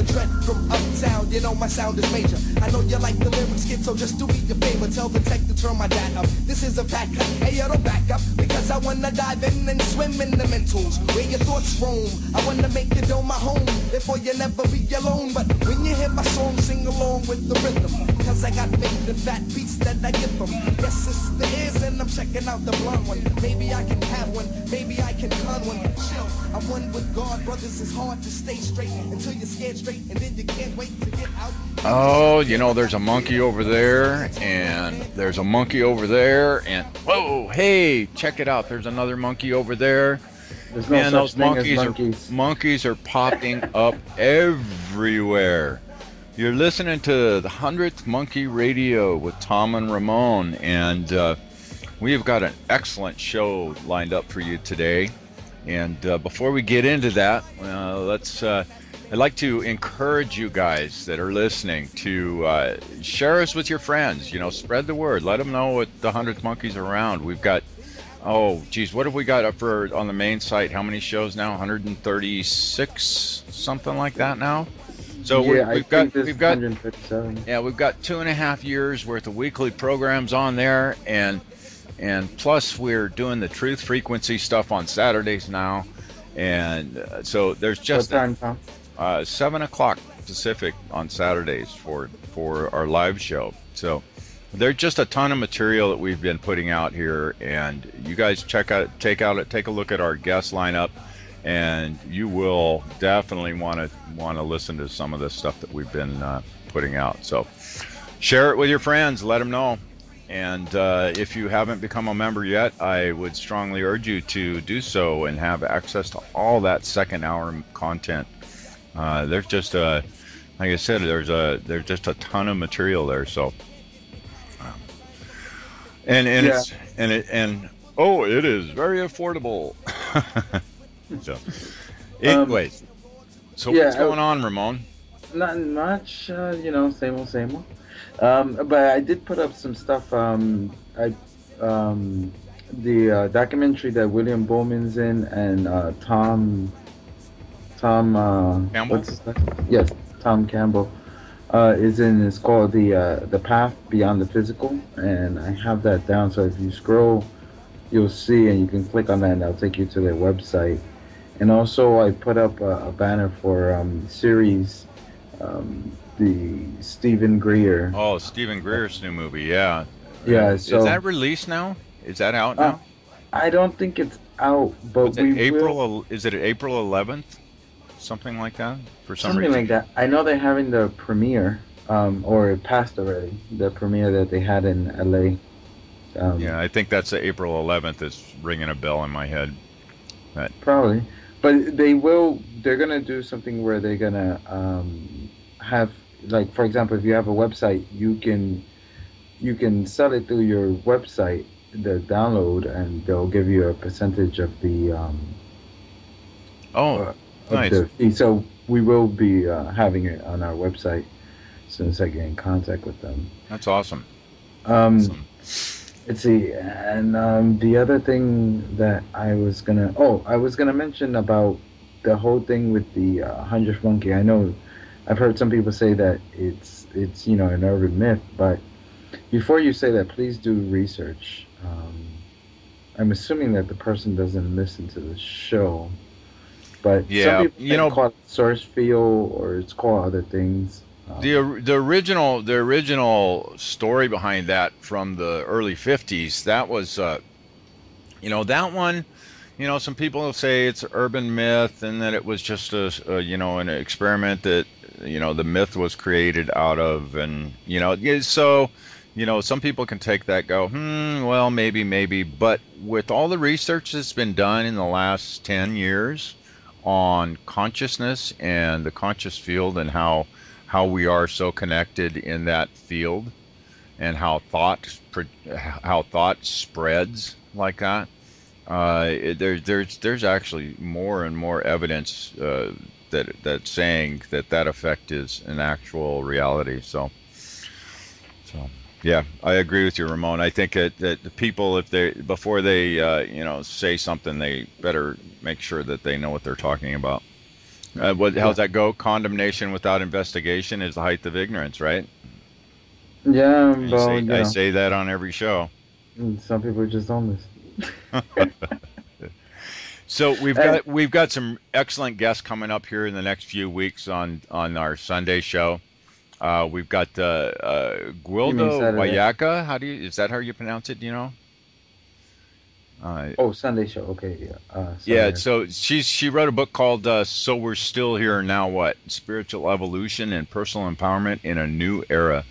dread from uptown, you know my sound is major. I know you like the lyrics, kid, so just do me a favor. Tell the tech to turn my dad up. This is a pack cut, hey, yo, don't back up. Because I wanna dive in and swim in the mentals, where your thoughts roam. I wanna make your dome my home, therefore you'll never be alone. But when you hear my song, sing along with the rhythm. Cause I got faith in fat beats that I give them. Yes, it's the ears and I'm checking out the blonde one. Maybe I can have one, maybe I can con one. Chill, I'm one with God, brothers. It's hard to stay straight until you're scared straight, and then you can't wait to get out. Oh, you know, there's a monkey over there, and there's a monkey over there, and whoa, hey, check it out. There's another monkey over there. There's no Man, such those thing as monkeys are popping up everywhere. You're listening to the 100th Monkey Radio with Tom and Ramon, and we've got an excellent show lined up for you today. And before we get into that, I'd like to encourage you guys that are listening to share us with your friends. You know, spread the word. Let them know what the 100th Monkeys are around. We've got, oh, geez, what have we got up for on the main site? How many shows now? 136, something like that now. So yeah, we've got 157. Yeah, we've got 2.5 years worth of weekly programs on there, and plus we're doing the Truth Frequency stuff on Saturdays now, and so there's just what time, Tom? 7 o'clock Pacific on Saturdays for our live show. So there's just a ton of material that we've been putting out here, and you guys take a look at our guest lineup, and you will definitely want to listen to some of the stuff that we've been putting out. So share it with your friends, let them know. And if you haven't become a member yet, I would strongly urge you to do so and have access to all that second hour content. There's just like I said, there's just a ton of material there. So, and yeah. it is very affordable. So, anyways, so yeah, what's going on, Ramon? Not much, you know, same old. But I did put up some stuff. The documentary that William Bowman's in, and Tom Campbell? what's his name? Yes, Tom Campbell is in. It's called the Path Beyond the Physical, and I have that down. So if you scroll, you'll see, and you can click on that, and that'll take you to their website. And also, I put up a banner for series. The Stephen Greer. Oh, Stephen Greer's new movie, yeah. Yeah, so... Is that released now? Is that out now? I don't think it's out, but Is it April 11th? Something like that? For some something reason? like that. I know they're having the premiere, or it passed already, the premiere that they had in LA. Yeah, I think that's the April 11th is ringing a bell in my head. Probably. But they're going to do something where they're going to have, like, for example, if you have a website, you can sell it through your website, the download, and they'll give you a percentage of the nice. So we will be having it on our website as soon as I get in contact with them. That's awesome. Awesome. Let's see, and the other thing that I was gonna mention about the whole thing with the 100th monkey. I know I've heard some people say that it's you know, an urban myth, but before you say that, please do research. I'm assuming that the person doesn't listen to the show, but yeah, some people call it source field, or it's called other things. The original story behind that from the early 50s, that was you know, that one, you know, some people say it's urban myth and that it was just a you know, an experiment that, you know, the myth was created out of, and you know, so, you know, some people can take that, go, well, maybe, but with all the research that's been done in the last 10 years on consciousness and the conscious field, and how we are so connected in that field, and how thought spreads like that, there's actually more and more evidence that's saying that effect is an actual reality. So yeah, I agree with you, Ramon. I think that the people, before they you know, say something, they better make sure that they know what they're talking about. How's that go? Condemnation without investigation is the height of ignorance, right? Yeah, I well, say I say that on every show. some people just don't listen. So And we've got some excellent guests coming up here in the next few weeks on our Sunday show. We've got you mean Gwilda Saturday? Wayaka. Is that how you pronounce it? Do you know? Uh, Oh, Sunday show. Okay, yeah. yeah. Sorry. So she wrote a book called "So We're Still Here Now What: Spiritual Evolution and Personal Empowerment in a New Era."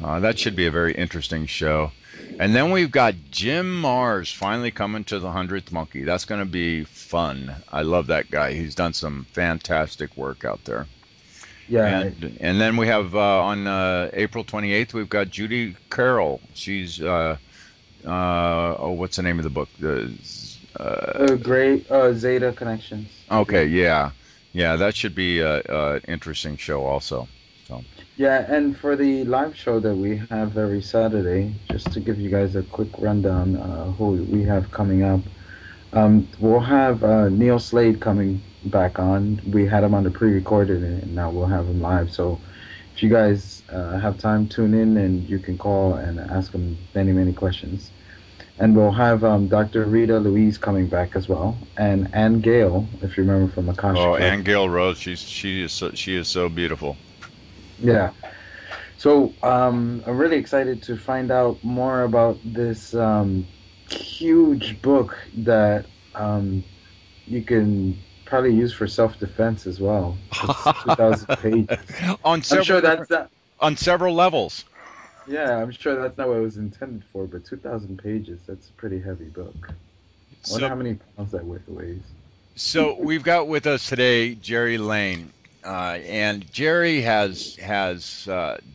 That should be a very interesting show. And then we've got Jim Mars finally coming to the 100th Monkey. That's going to be fun. I love that guy. He's done some fantastic work out there. Yeah. And then we have on April 28th, we've got Judy Carroll. She's, what's the name of the book? Great Zeta Connections. Okay, yeah. Yeah, that should be an interesting show also. So. Yeah, and for the live show that we have every Saturday, just to give you guys a quick rundown who we have coming up, we'll have Neil Slade coming back on. We had him on the pre-recorded, and now we'll have him live. So if you guys have time, tune in, and you can call and ask him many, many questions. And we'll have Dr. Rita Louise coming back as well, and Ann Gale, if you remember from Akasha. Oh, Ann Gale Rose, she is so beautiful. Yeah. So I'm really excited to find out more about this huge book that you can probably use for self-defense as well. It's 2,000 pages. On several, I'm sure that's not. On several levels. Yeah, I'm sure that's not what it was intended for, but 2,000 pages—that's a pretty heavy book. I wonder how many pounds that weighs. So we've got with us today Jerry Lane. And Jerry has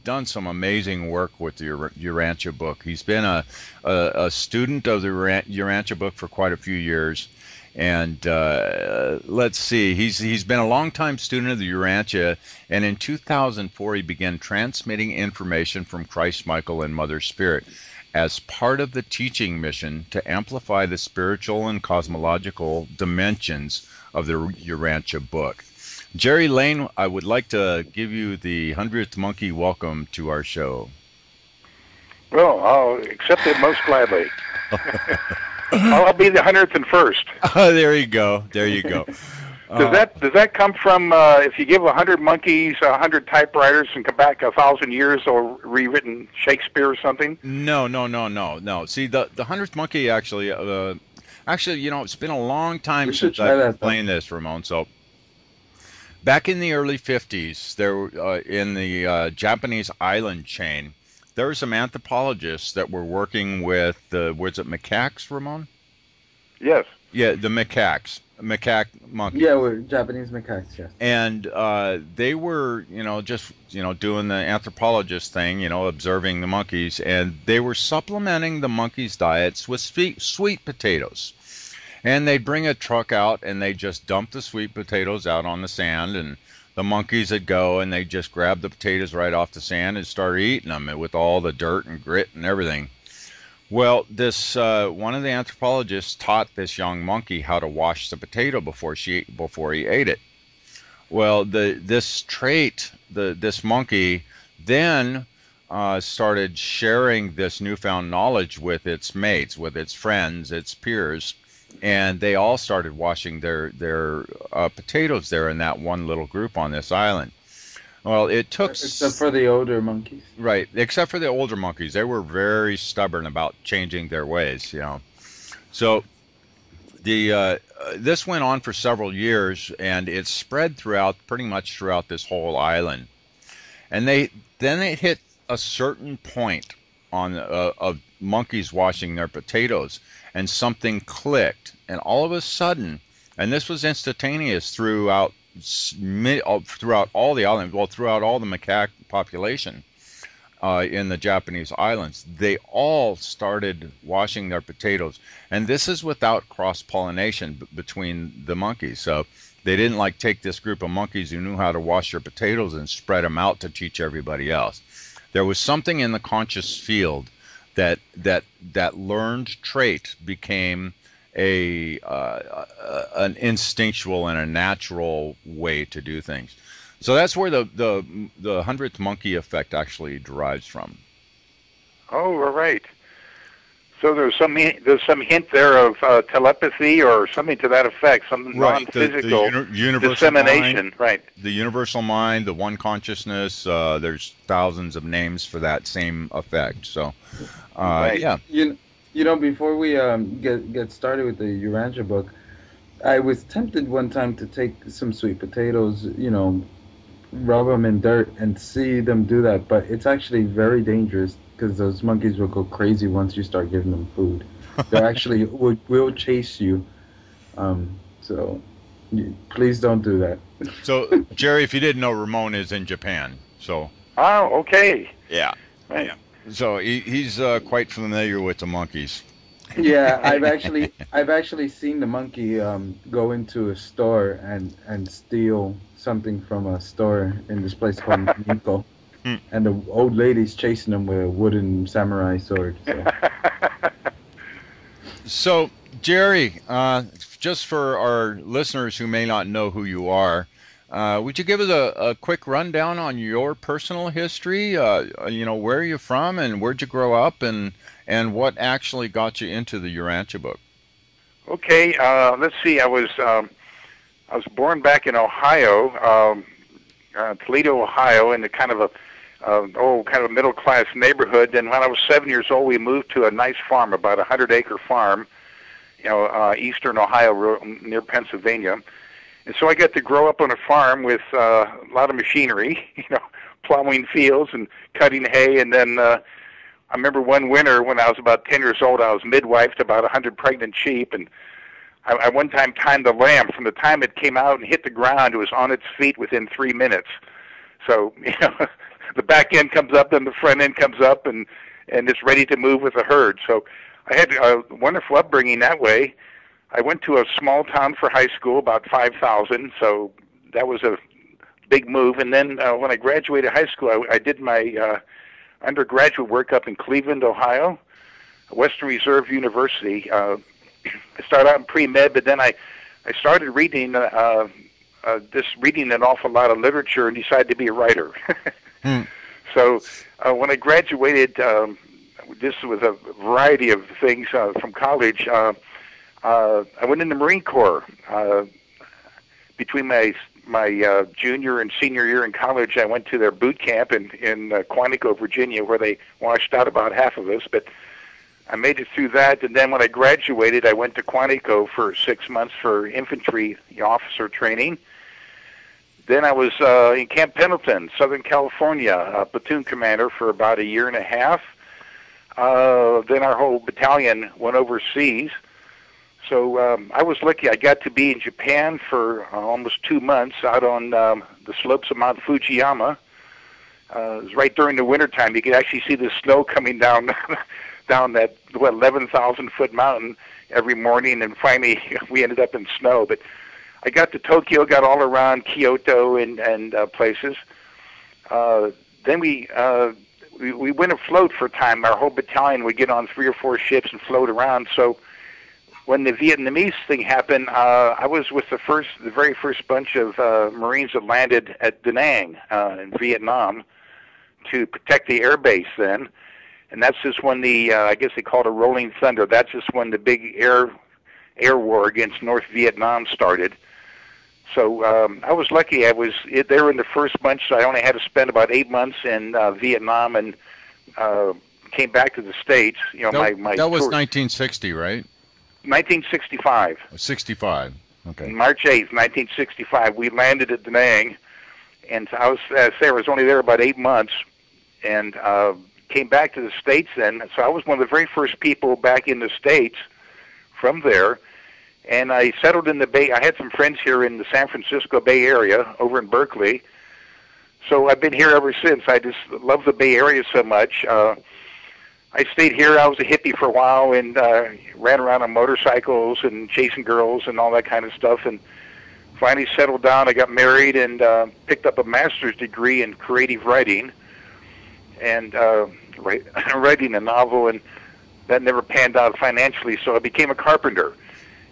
done some amazing work with the Urantia Book. He's been a student of the Urantia Book for quite a few years, and let's see, he's been a longtime student of the Urantia, and in 2004 he began transmitting information from Christ, Michael, and Mother Spirit as part of the teaching mission to amplify the spiritual and cosmological dimensions of the Urantia Book. Jerry Lane, I would like to give you the 100th Monkey welcome to our show. Well, I'll accept it most gladly. I'll be the 100th and first. There you go. There you go. Does that come from if you give 100 monkeys 100 typewriters and come back 1,000 years or rewritten Shakespeare or something? No. See, the 100th Monkey actually, it's been a long time since I've played this, Ramon. So. Back in the early 50s, there in the Japanese island chain, there were some anthropologists that were working with was it macaques, Ramon? Yes. Yeah, the macaque monkeys. Yeah, we're Japanese macaques, yes. And they were, just doing the anthropologist thing, observing the monkeys, and they were supplementing the monkeys' diets with sweet potatoes. And they'd bring a truck out and they just dump the sweet potatoes out on the sand, and the monkeys would go and they just grab the potatoes right off the sand and start eating them with all the dirt and grit and everything. Well, this one of the anthropologists taught this young monkey how to wash the potato before he ate it. Well, this monkey then started sharing this newfound knowledge with its mates, with its friends, its peers. And they all started washing their potatoes there in that one little group on this island. Well, it took... Except for the older monkeys. Right, except for the older monkeys. They were very stubborn about changing their ways, So this went on for several years, and it spread pretty much throughout this whole island. And then it hit a certain point of monkeys washing their potatoes, and something clicked, and all of a sudden, and this was instantaneous throughout all the island, throughout all the macaque population in the Japanese islands, they all started washing their potatoes, and this is without cross-pollination between the monkeys. So they didn't take this group of monkeys who knew how to wash their potatoes and spread them out to teach everybody else. There was something in the conscious field that learned trait became an instinctual and a natural way to do things. So that's where the hundredth monkey effect actually derives from. Oh, all right. So there's some hint there of telepathy or something to that effect, some non-physical dissemination, mind, right? The universal mind, the one consciousness. There's thousands of names for that same effect. So, right. Yeah. You know, before we get started with the Urantia book, I was tempted one time to take some sweet potatoes, you know, rub them in dirt and see them do that, but it's actually very dangerous because those monkeys will go crazy once you start giving them food. They actually will chase you. So please don't do that. So Jerry, if you didn't know, Ramon is in Japan. So. Oh, okay. Yeah. Right. Yeah. So he's quite familiar with the monkeys. Yeah, I've actually seen the monkey go into a store and steal something from a store in this place called Nico. And the old lady's chasing him with a wooden samurai sword. So Jerry, just for our listeners who may not know who you are, would you give us a quick rundown on your personal history? You know, where are you from and where'd you grow up, and what actually got you into the Urantia book? Okay, let's see. I was born back in Ohio, Toledo, Ohio, in a kind of a middle-class neighborhood. And when I was 7 years old, we moved to a nice farm, about a 100-acre farm, you know, eastern Ohio, near Pennsylvania. And so I got to grow up on a farm with a lot of machinery, you know, plowing fields and cutting hay. And then I remember one winter when I was about 10 years old, I was midwifed about 100 pregnant sheep, and I one time timed the lamb. From the time it came out and hit the ground, it was on its feet within 3 minutes. So, you know, the back end comes up, then the front end comes up, and it's ready to move with the herd. So I had a wonderful upbringing that way. I went to a small town for high school, about 5,000, so that was a big move. And then when I graduated high school, I did my undergraduate work up in Cleveland, Ohio, Western Reserve University. I started out in pre-med, but then I started reading reading an awful lot of literature and decided to be a writer. So when I graduated, this was a variety of things from college. I went in the Marine Corps. Between my junior and senior year in college, I went to their boot camp in Quantico, Virginia, where they washed out about half of us. But I made it through that, and then when I graduated, I went to Quantico for 6 months for infantry officer training. Then I was in Camp Pendleton, Southern California, platoon commander for about a year and a half. Then our whole battalion went overseas. So I was lucky. I got to be in Japan for almost 2 months out on the slopes of Mount Fujiyama. It was right during the wintertime. You could actually see the snow coming down down that 11,000-foot mountain every morning, and finally we ended up in snow. But I got to Tokyo, got all around Kyoto and places. Then we went afloat for a time. Our whole battalion would get on 3 or 4 ships and float around. So when the Vietnamese thing happened, I was with the very first bunch of Marines that landed at Da Nang in Vietnam to protect the air base then. And that's just when I guess they called it Rolling Thunder. That's just when the big air war against North Vietnam started. So I was lucky. They were in the first bunch, so I only had to spend about 8 months in Vietnam, and came back to the States. You know, my that was tour. 1960, right? 1965. 65. Okay. March 8th, 1965, we landed at Da Nang, and I was only there about 8 months, and came back to the States then. So I was one of the very first people back in the States from there, and I settled in the Bay. I had some friends here in the San Francisco Bay Area, over in Berkeley. So I've been here ever since. I just love the Bay Area so much. I stayed here. I was a hippie for a while and ran around on motorcycles and chasing girls and all that kind of stuff, and finally settled down. I got married and picked up a master's degree in creative writing and writing a novel, and that never panned out financially, so I became a carpenter.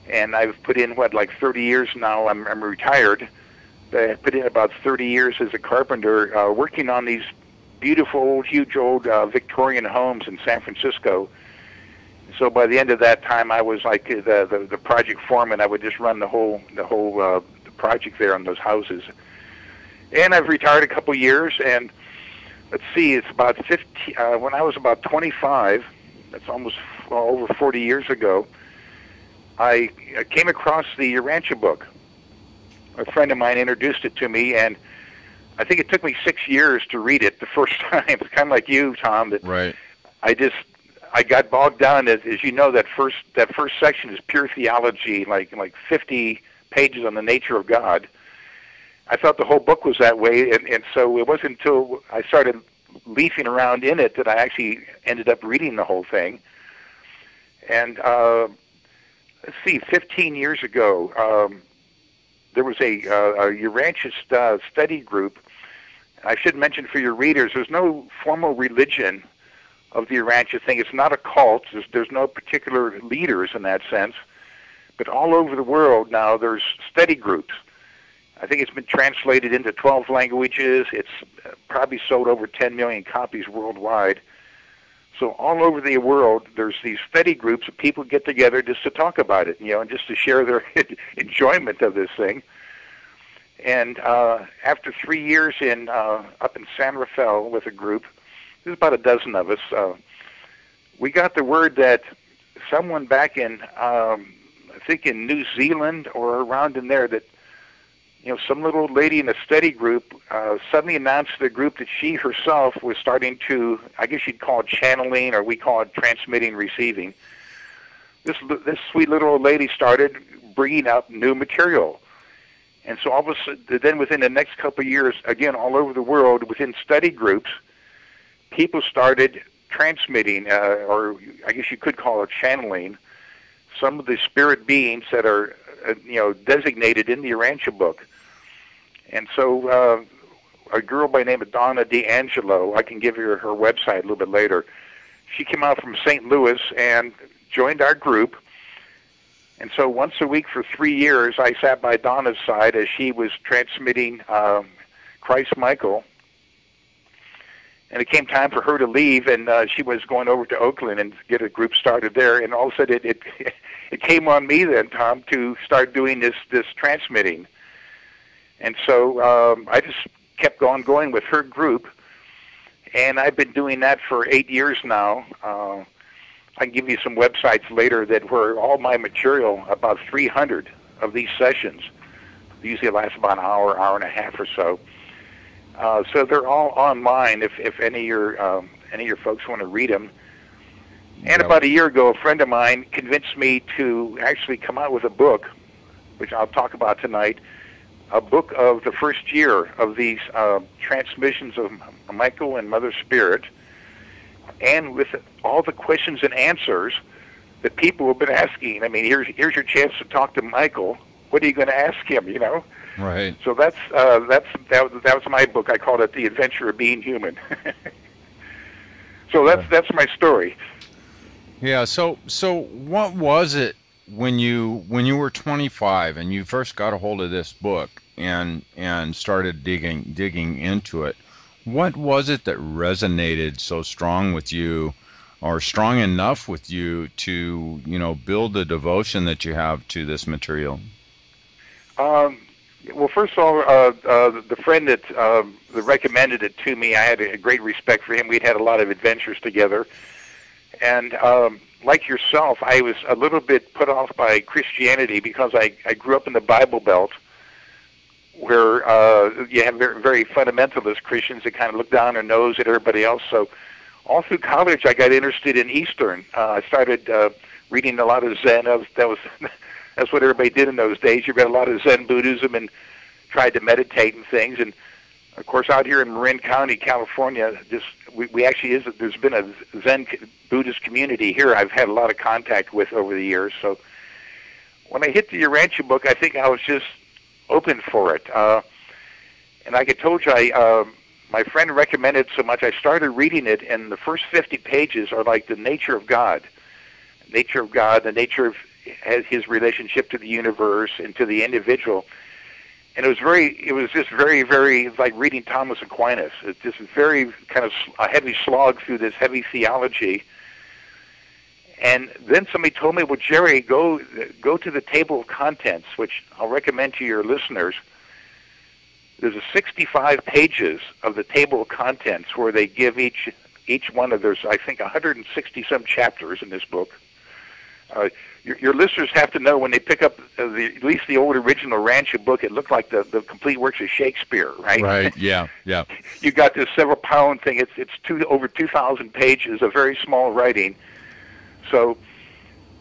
and I've put in like 30 years now. I'm retired, but I put in about 30 years as a carpenter, working on these beautiful, huge old Victorian homes in San Francisco. So by the end of that time, I was like the project foreman. I would just run the whole project there on those houses. And I've retired a couple years, and let's see, it's about 15. When I was about 25, that's almost over 40 years ago, I came across the Urantia Book. A friend of mine introduced it to me, and I think it took me 6 years to read it the first time. It's kind of like you, Tom. That right. I got bogged down. As you know, that first section is pure theology, like 50 pages on the nature of God. I thought the whole book was that way, and so it wasn't until I started leafing around in it that I actually ended up reading the whole thing. And let's see, 15 years ago, there was a Urantia study group. I should mention for your readers, there's no formal religion of the Urantia thing. It's not a cult. There's no particular leaders in that sense. But all over the world now, there's study groups. I think it's been translated into 12 languages. It's probably sold over 10 million copies worldwide. So all over the world, there's these study groups of people get together just to talk about it, and just to share their enjoyment of this thing. And after 3 years up in San Rafael with a group, there's about a dozen of us, we got the word that someone back in, I think in New Zealand or around in there, that some little old lady in a study group suddenly announced to the group that she herself was starting to, I guess you'd call it channeling, or we call it transmitting, receiving. This sweet little old lady started bringing up new material. And so all of a sudden, then within the next couple of years, again, all over the world, within study groups, people started transmitting, or I guess you could call it channeling, some of the spirit beings that are, designated in the Urantia Book. And so a girl by the name of Donna D'Angelo, I can give you her website a little bit later, she came out from St. Louis and joined our group. And so once a week for 3 years, I sat by Donna's side as she was transmitting Christ Michael. And it came time for her to leave, and she was going over to Oakland and get a group started there. And all of a sudden, it came on me then, Tom, to start doing this transmitting. And so I just kept going with her group, and I've been doing that for 8 years now. I can give you some websites later that were all my material, about 300 of these sessions. Usually last about an hour, hour and a half or so. So they're all online if any of your folks want to read them. And about a year ago, a friend of mine convinced me to actually come out with a book, which I'll talk about tonight, a book of the first year of these transmissions of Michael and Mother Spirit, and with all the questions and answers that people have been asking. I mean, here's your chance to talk to Michael. What are you going to ask him, Right. So that was my book. I called it The Adventure of Being Human. So that's my story. Yeah. So what was it when you were 25 and you first got a hold of this book and started digging into it? What was it that resonated so strong with you, or strong enough with you to build the devotion that you have to this material? Well, first of all, the friend that recommended it to me, I had a great respect for him. We'd had a lot of adventures together. And like yourself, I was a little bit put off by Christianity because I grew up in the Bible Belt, where you have very, very fundamentalist Christians that kind of look down their nose at everybody else. So all through college, I got interested in Eastern. I started reading a lot of Zen. That's what everybody did in those days. You read a lot of Zen Buddhism and tried to meditate and things. And of course, out here in Marin County, California, there's been a Zen Buddhist community here I've had a lot of contact with over the years. So when I hit the Urantia Book, I think I was just open for it. And like I told you, my friend recommended it so much, I started reading it, and the first 50 pages are like the nature of God. The nature of has his relationship to the universe and to the individual. And it was just very, very like reading Thomas Aquinas. It's just very kind of a heavy slog through this heavy theology. And then somebody told me, well, Jerry, go to the table of contents, which I'll recommend to your listeners. There's 65 pages of the table of contents where they give each one of, there's I think 160 some chapters in this book. Your listeners have to know when they pick up at least the old original Urantia book, it looked like the complete works of Shakespeare, right? Right. Yeah. Yeah. You got this several pound thing. It's over 2,000 pages of very small writing. So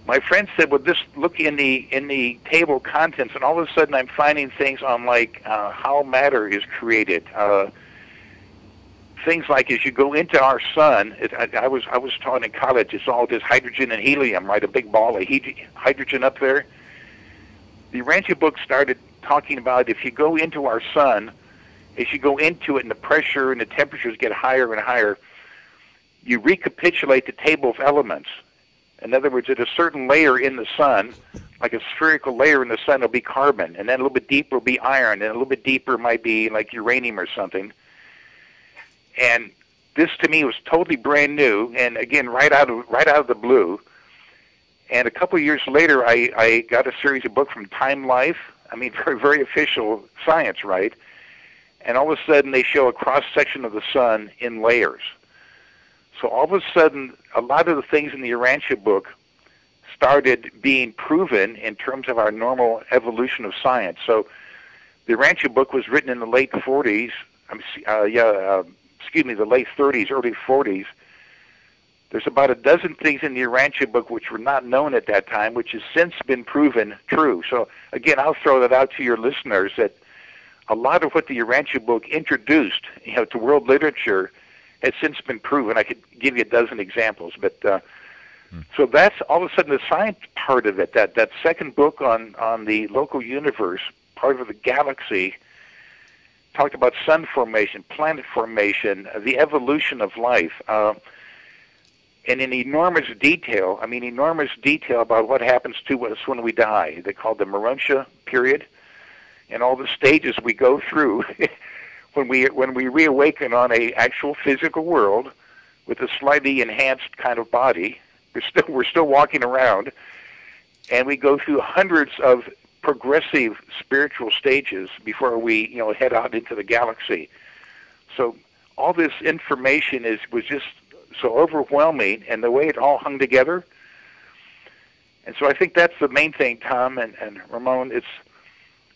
my friend said, well, just look in the table of contents, and all of a sudden I'm finding things on like how matter is created. Things like as you go into our sun, I was taught in college, it's all just hydrogen and helium, right? A big ball of hydrogen up there. The Urantia book started talking about if you go into our sun, as you go into it and the pressure and the temperatures get higher and higher, you recapitulate the table of elements. In other words, at a certain layer in the sun, like a spherical layer in the sun, will be carbon, and then a little bit deeper will be iron, and a little bit deeper might be like uranium or something. And this to me was totally brand new, and again, right out of the blue. And a couple of years later, I got a series of books from Time Life. I mean, very, very official science, right? And all of a sudden, they show a cross section of the sun in layers. So all of a sudden, a lot of the things in the Urantia book started being proven in terms of our normal evolution of science. So the Urantia book was written in the late 40s. The late 30s, early 40s. There's about a dozen things in the Urantia book which were not known at that time, which has since been proven true. So again, I'll throw that out to your listeners that a lot of what the Urantia book introduced, to world literature has since been proven. I could give you a dozen examples, but so that's all of a sudden the science part of it. That second book on the local universe, part of the galaxy, talked about sun formation, planet formation, the evolution of life, and in enormous detail about what happens to us when we die. They call the Morontia period, and all the stages we go through when we reawaken on a actual physical world with a slightly enhanced kind of body. We're still walking around, and we go through hundreds of progressive spiritual stages before we head out into the galaxy. So all this information was just so overwhelming, and the way it all hung together. And so I think that's the main thing, Tom and Ramon. It's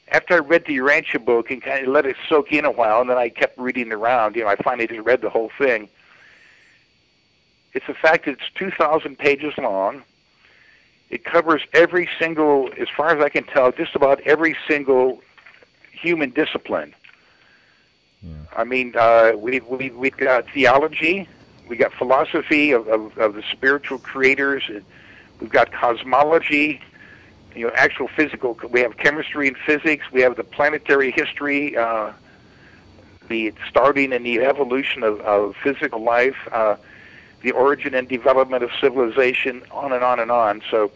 after I read the Urantia book and kind of let it soak in a while, and then I kept reading around, I finally just read the whole thing. It's the fact that it's 2,000 pages long. It covers every single, as far as I can tell, just about every single human discipline. Yeah. I mean, we've got theology, we got philosophy of the spiritual creators, we've got cosmology, actual physical. We have chemistry and physics. We have the planetary history, the starting and the evolution of physical life. The origin and development of civilization, on and on and on. So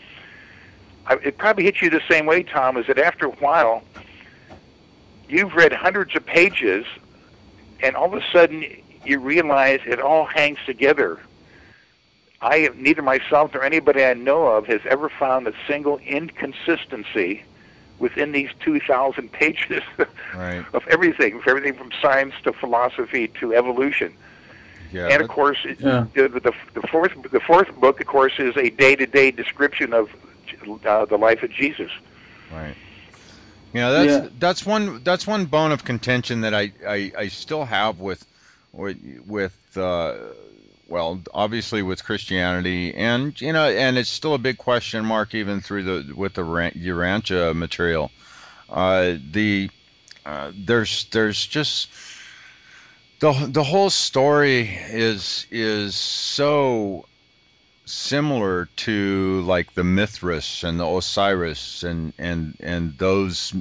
it probably hits you the same way, Tom, is that after a while, you've read hundreds of pages, and all of a sudden you realize it all hangs together. Neither myself nor anybody I know of has ever found a single inconsistency within these 2,000 pages right. of everything from science to philosophy to evolution. Yeah, and of course, the fourth book, of course, is a day-to-day description of the life of Jesus. Right. That's one bone of contention that I still have with obviously with Christianity, and and it's still a big question mark even with the Urantia material. There's just the whole story is so similar to like the Mithras and the Osiris and those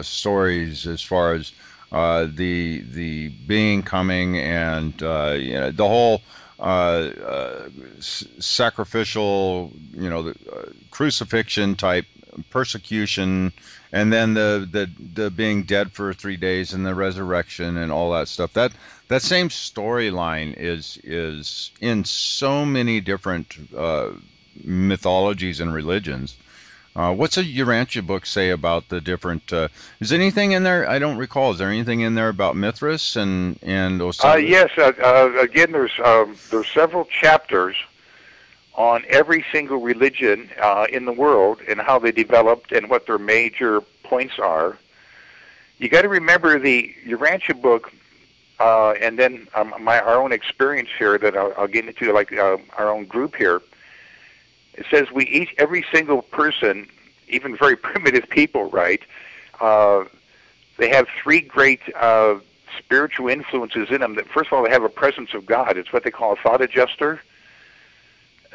stories as far as the being coming and the sacrificial, the crucifixion type persecution, and then the being dead for 3 days and the resurrection and all that stuff. That same storyline is in so many different mythologies and religions. What's a Urantia book say about the different? Is anything in there? I don't recall. Is there anything in there about Mithras and Osiris? Yes. Again, there's several chapters on every single religion in the world and how they developed and what their major points are. You got to remember the Urantia book, and then our own experience here that I'll get into, like our own group here. It says every single person, even very primitive people, right? They have three great spiritual influences in them. That first of all, they have a presence of God. It's what they call a thought adjuster.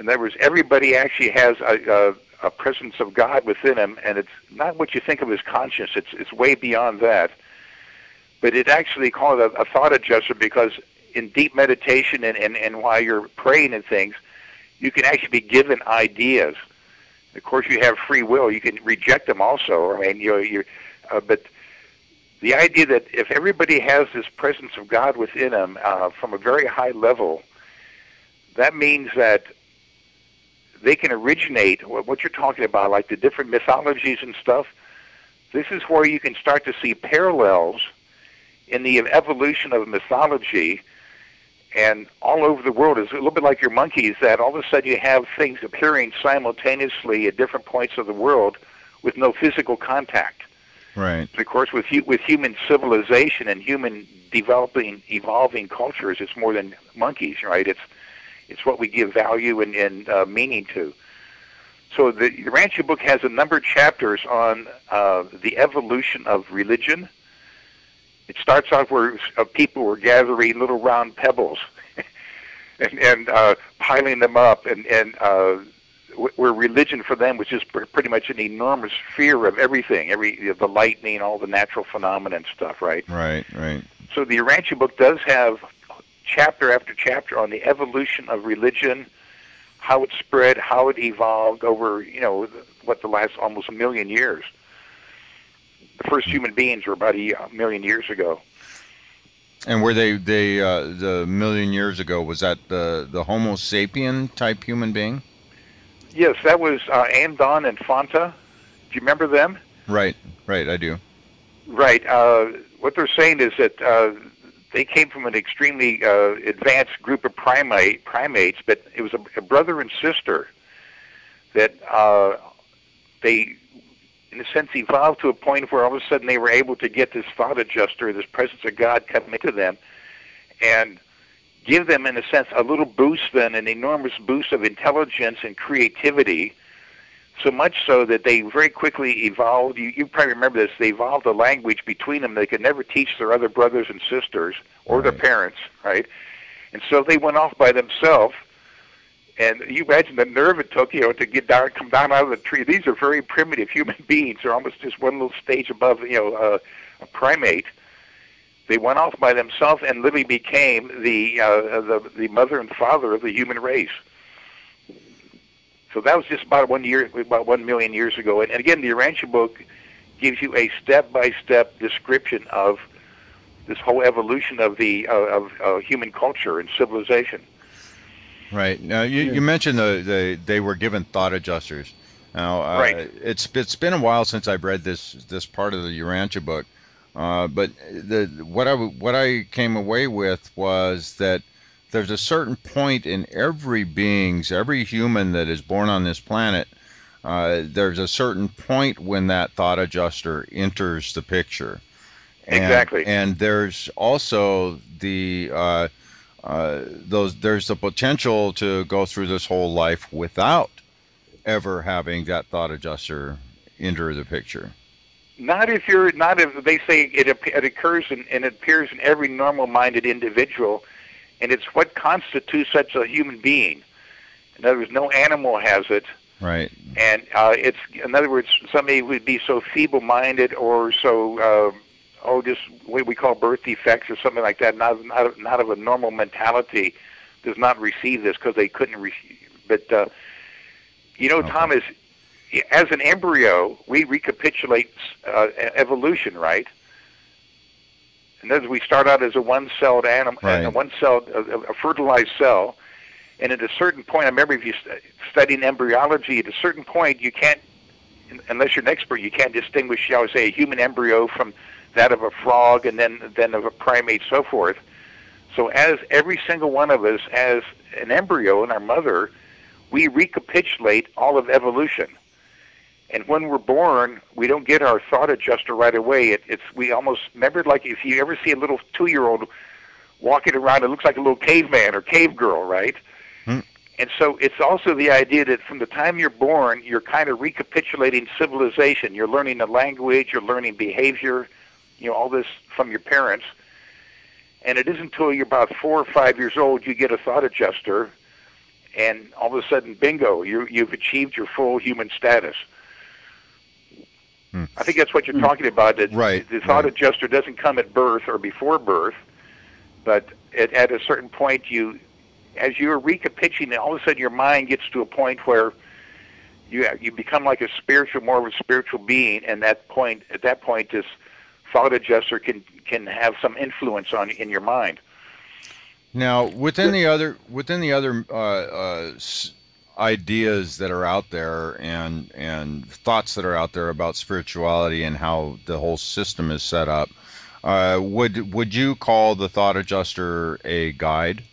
In other words, everybody actually has a presence of God within them, and it's not what you think of as conscious. It's way beyond that. But it actually called a thought adjuster because in deep meditation and while you're praying and things, you can actually be given ideas. Of course, you have free will. You can reject them also. I mean, but the idea that if everybody has this presence of God within them from a very high level, that means that they can originate what you're talking about, like the different mythologies and stuff. This is where you can start to see parallels in the evolution of mythology. And all over the world, it's a little bit like your monkeys, that all of a sudden you have things appearing simultaneously at different points of the world with no physical contact. Right. But of course, with human civilization and human evolving cultures, it's more than monkeys, right? It's what we give value and meaning to. So the Urantia book has a number of chapters on the evolution of religion. It starts off where people were gathering little round pebbles and piling them up, and where religion for them was just pretty much an enormous fear of everything, the lightning, all the natural phenomena and stuff, right? Right. So the Urantia book does have chapter after chapter on the evolution of religion, how it spread, how it evolved over, the last almost 1 million years. The first human beings were about a million years ago. And were they the million years ago, was that the Homo sapien type human being? Yes, that was Andon and Fanta. Do you remember them? Right, I do. Right. What they're saying is that they came from an extremely advanced group of primates, but it was a brother and sister that they, in a sense, evolved to a point where all of a sudden they were able to get this thought adjuster, this presence of God come into them, and give them, in a sense, a little boost, then an enormous boost of intelligence and creativity, so much so that they very quickly evolved. You probably remember this. They evolved a language between them they could never teach their other brothers and sisters or their parents, right? And so they went off by themselves. And you imagine the nerve it took, to get down, come down out of the tree. These are very primitive human beings. They're almost just one little stage above, a primate. They went off by themselves and literally became the mother and father of the human race. So that was just about 1 million years ago. And again, the Urantia book gives you a step-by-step description of this whole evolution of the human culture and civilization. Right. Now, you mentioned they were given thought adjusters. Now, right. It's been a while since I've read this part of the Urantia book, but what I came away with was that there's a certain point in every human that is born on this planet. There's a certain point when that thought adjuster enters the picture. Exactly. And there's also there's the potential to go through this whole life without ever having that thought adjuster enter the picture. Not if they say it occurs and it appears in every normal-minded individual, and it's what constitutes such a human being. In other words, no animal has it. Right. And it's, in other words, somebody would be so feeble-minded or so just what we call birth defects or something like that, not of a normal mentality, does not receive this because they couldn't receive. But Thomas, as an embryo, we recapitulate evolution, right? And as we start out as a one-celled animal, a fertilized cell, and at a certain point, I remember if you studying embryology, at a certain point, you can't, unless you're an expert, you can't distinguish, shall we say, a human embryo from that of a frog, and then of a primate, so forth. So as every single one of us, as an embryo in our mother, we recapitulate all of evolution. And when we're born, we don't get our thought adjuster right away. We almost remember, like if you ever see a little 2-year-old walking around, it looks like a little caveman or cave girl, right? And so it's also the idea that from the time you're born, you're kind of recapitulating civilization. You're learning the language, you're learning behavior, all this from your parents. And it isn't until you're about 4 or 5 years old you get a thought adjuster, and all of a sudden, bingo, you've achieved your full human status. I think that's what you're talking about. Right. The thought adjuster doesn't come at birth or before birth, but at a certain point, as you're recapitulating, all of a sudden your mind gets to a point where you become like more of a spiritual being, and at that point, this thought adjuster can have some influence in your mind. Now, within the other ideas that are out there and thoughts that are out there about spirituality and how the whole system is set up, would you call the thought adjuster a guide?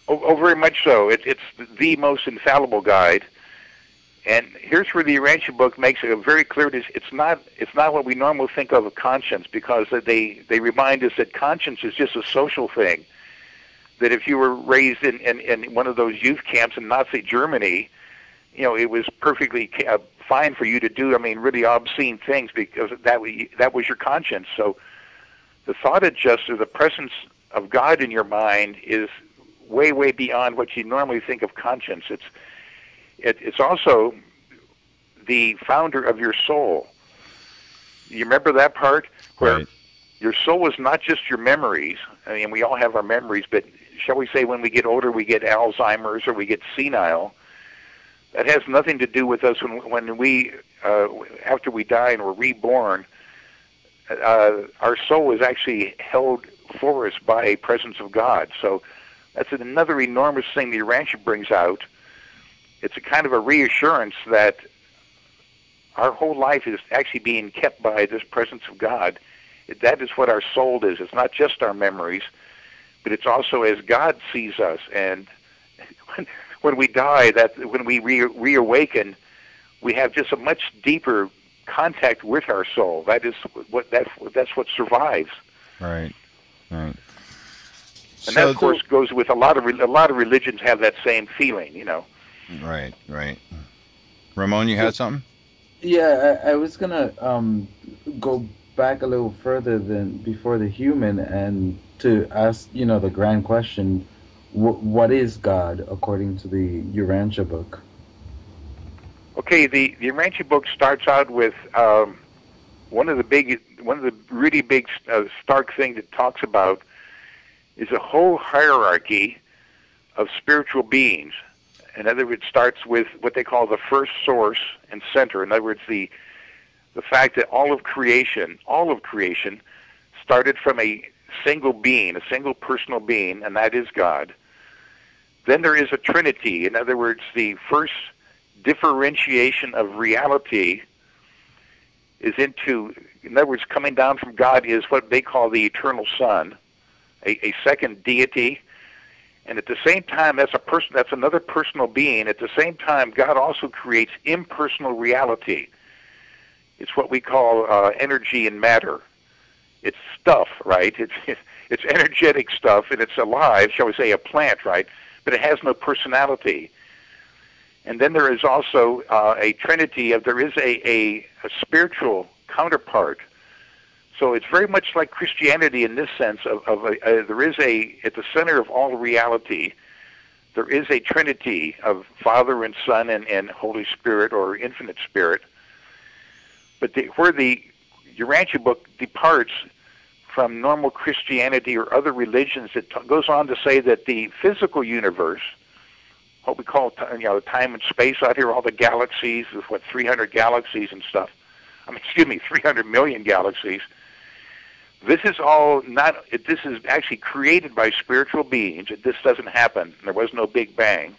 Oh, very much so. It's the most infallible guide. And here's where the Urantia book makes it very clear. It's not what we normally think of conscience, because they remind us that conscience is just a social thing. That if you were raised in one of those youth camps in Nazi Germany, it was perfectly fine for you to do, really obscene things, because that was your conscience. So the thought adjuster, the presence of God in your mind, is way, way beyond what you normally think of conscience. It's also the founder of your soul. You remember that part where your soul is not just your memories. We all have our memories, but shall we say when we get older, we get Alzheimer's or we get senile. That has nothing to do with us when we, after we die and we're reborn. Our soul is actually held for us by a presence of God. So that's another enormous thing the Urantia brings out. It's a kind of a reassurance that our whole life is actually being kept by this presence of God. That is what our soul is. It's not just our memories, but it's also as God sees us. And when we die, when we reawaken, we have just a much deeper contact with our soul. That's what survives. Right. And that, of course, goes with a lot of religions have that same feeling, Right. Ramon, you had something? Yeah, I was gonna go back a little further than before the human, and to ask, the grand question: what is God according to the Urantia book? Okay, the Urantia book starts out with one of the really big stark things it talks about is a whole hierarchy of spiritual beings. In other words, it starts with what they call the first source and center. In other words, the fact that all of creation started from a single being, a single personal being, and that is God. Then there is a trinity. In other words, the first differentiation of reality is in other words, coming down from God is what they call the eternal Son, a second deity. And at the same time, that's another personal being. At the same time, God also creates impersonal reality. It's what we call energy and matter. It's stuff, right? It's energetic stuff, and it's alive, shall we say, a plant, right? But it has no personality. And then there is also a trinity there is a spiritual counterpart. So it's very much like Christianity in this sense there is at the center of all reality, there is a trinity of Father and Son and Holy Spirit or Infinite Spirit. But where the Urantia book departs from normal Christianity or other religions. It goes on to say that the physical universe, what we call time and space out here, all the galaxies, with 300 galaxies and stuff. 300 million galaxies. This is all this is actually created by spiritual beings. This doesn't happen. There was no Big Bang.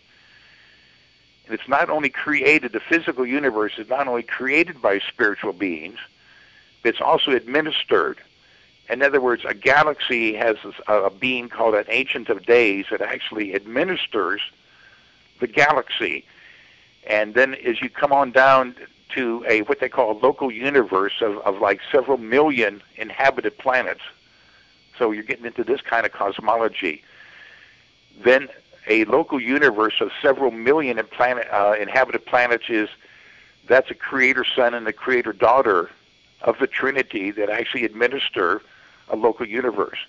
And it's not only created, the physical universe is not only created by spiritual beings, but it's also administered. In other words, a galaxy has a being called an Ancient of Days that actually administers the galaxy. And then as you come on down to what they call a local universe of like several million inhabited planets, so you're getting into this kind of cosmology, then a local universe of several million inhabited planets that's a creator son and a creator daughter of the Trinity that actually administer a local universe.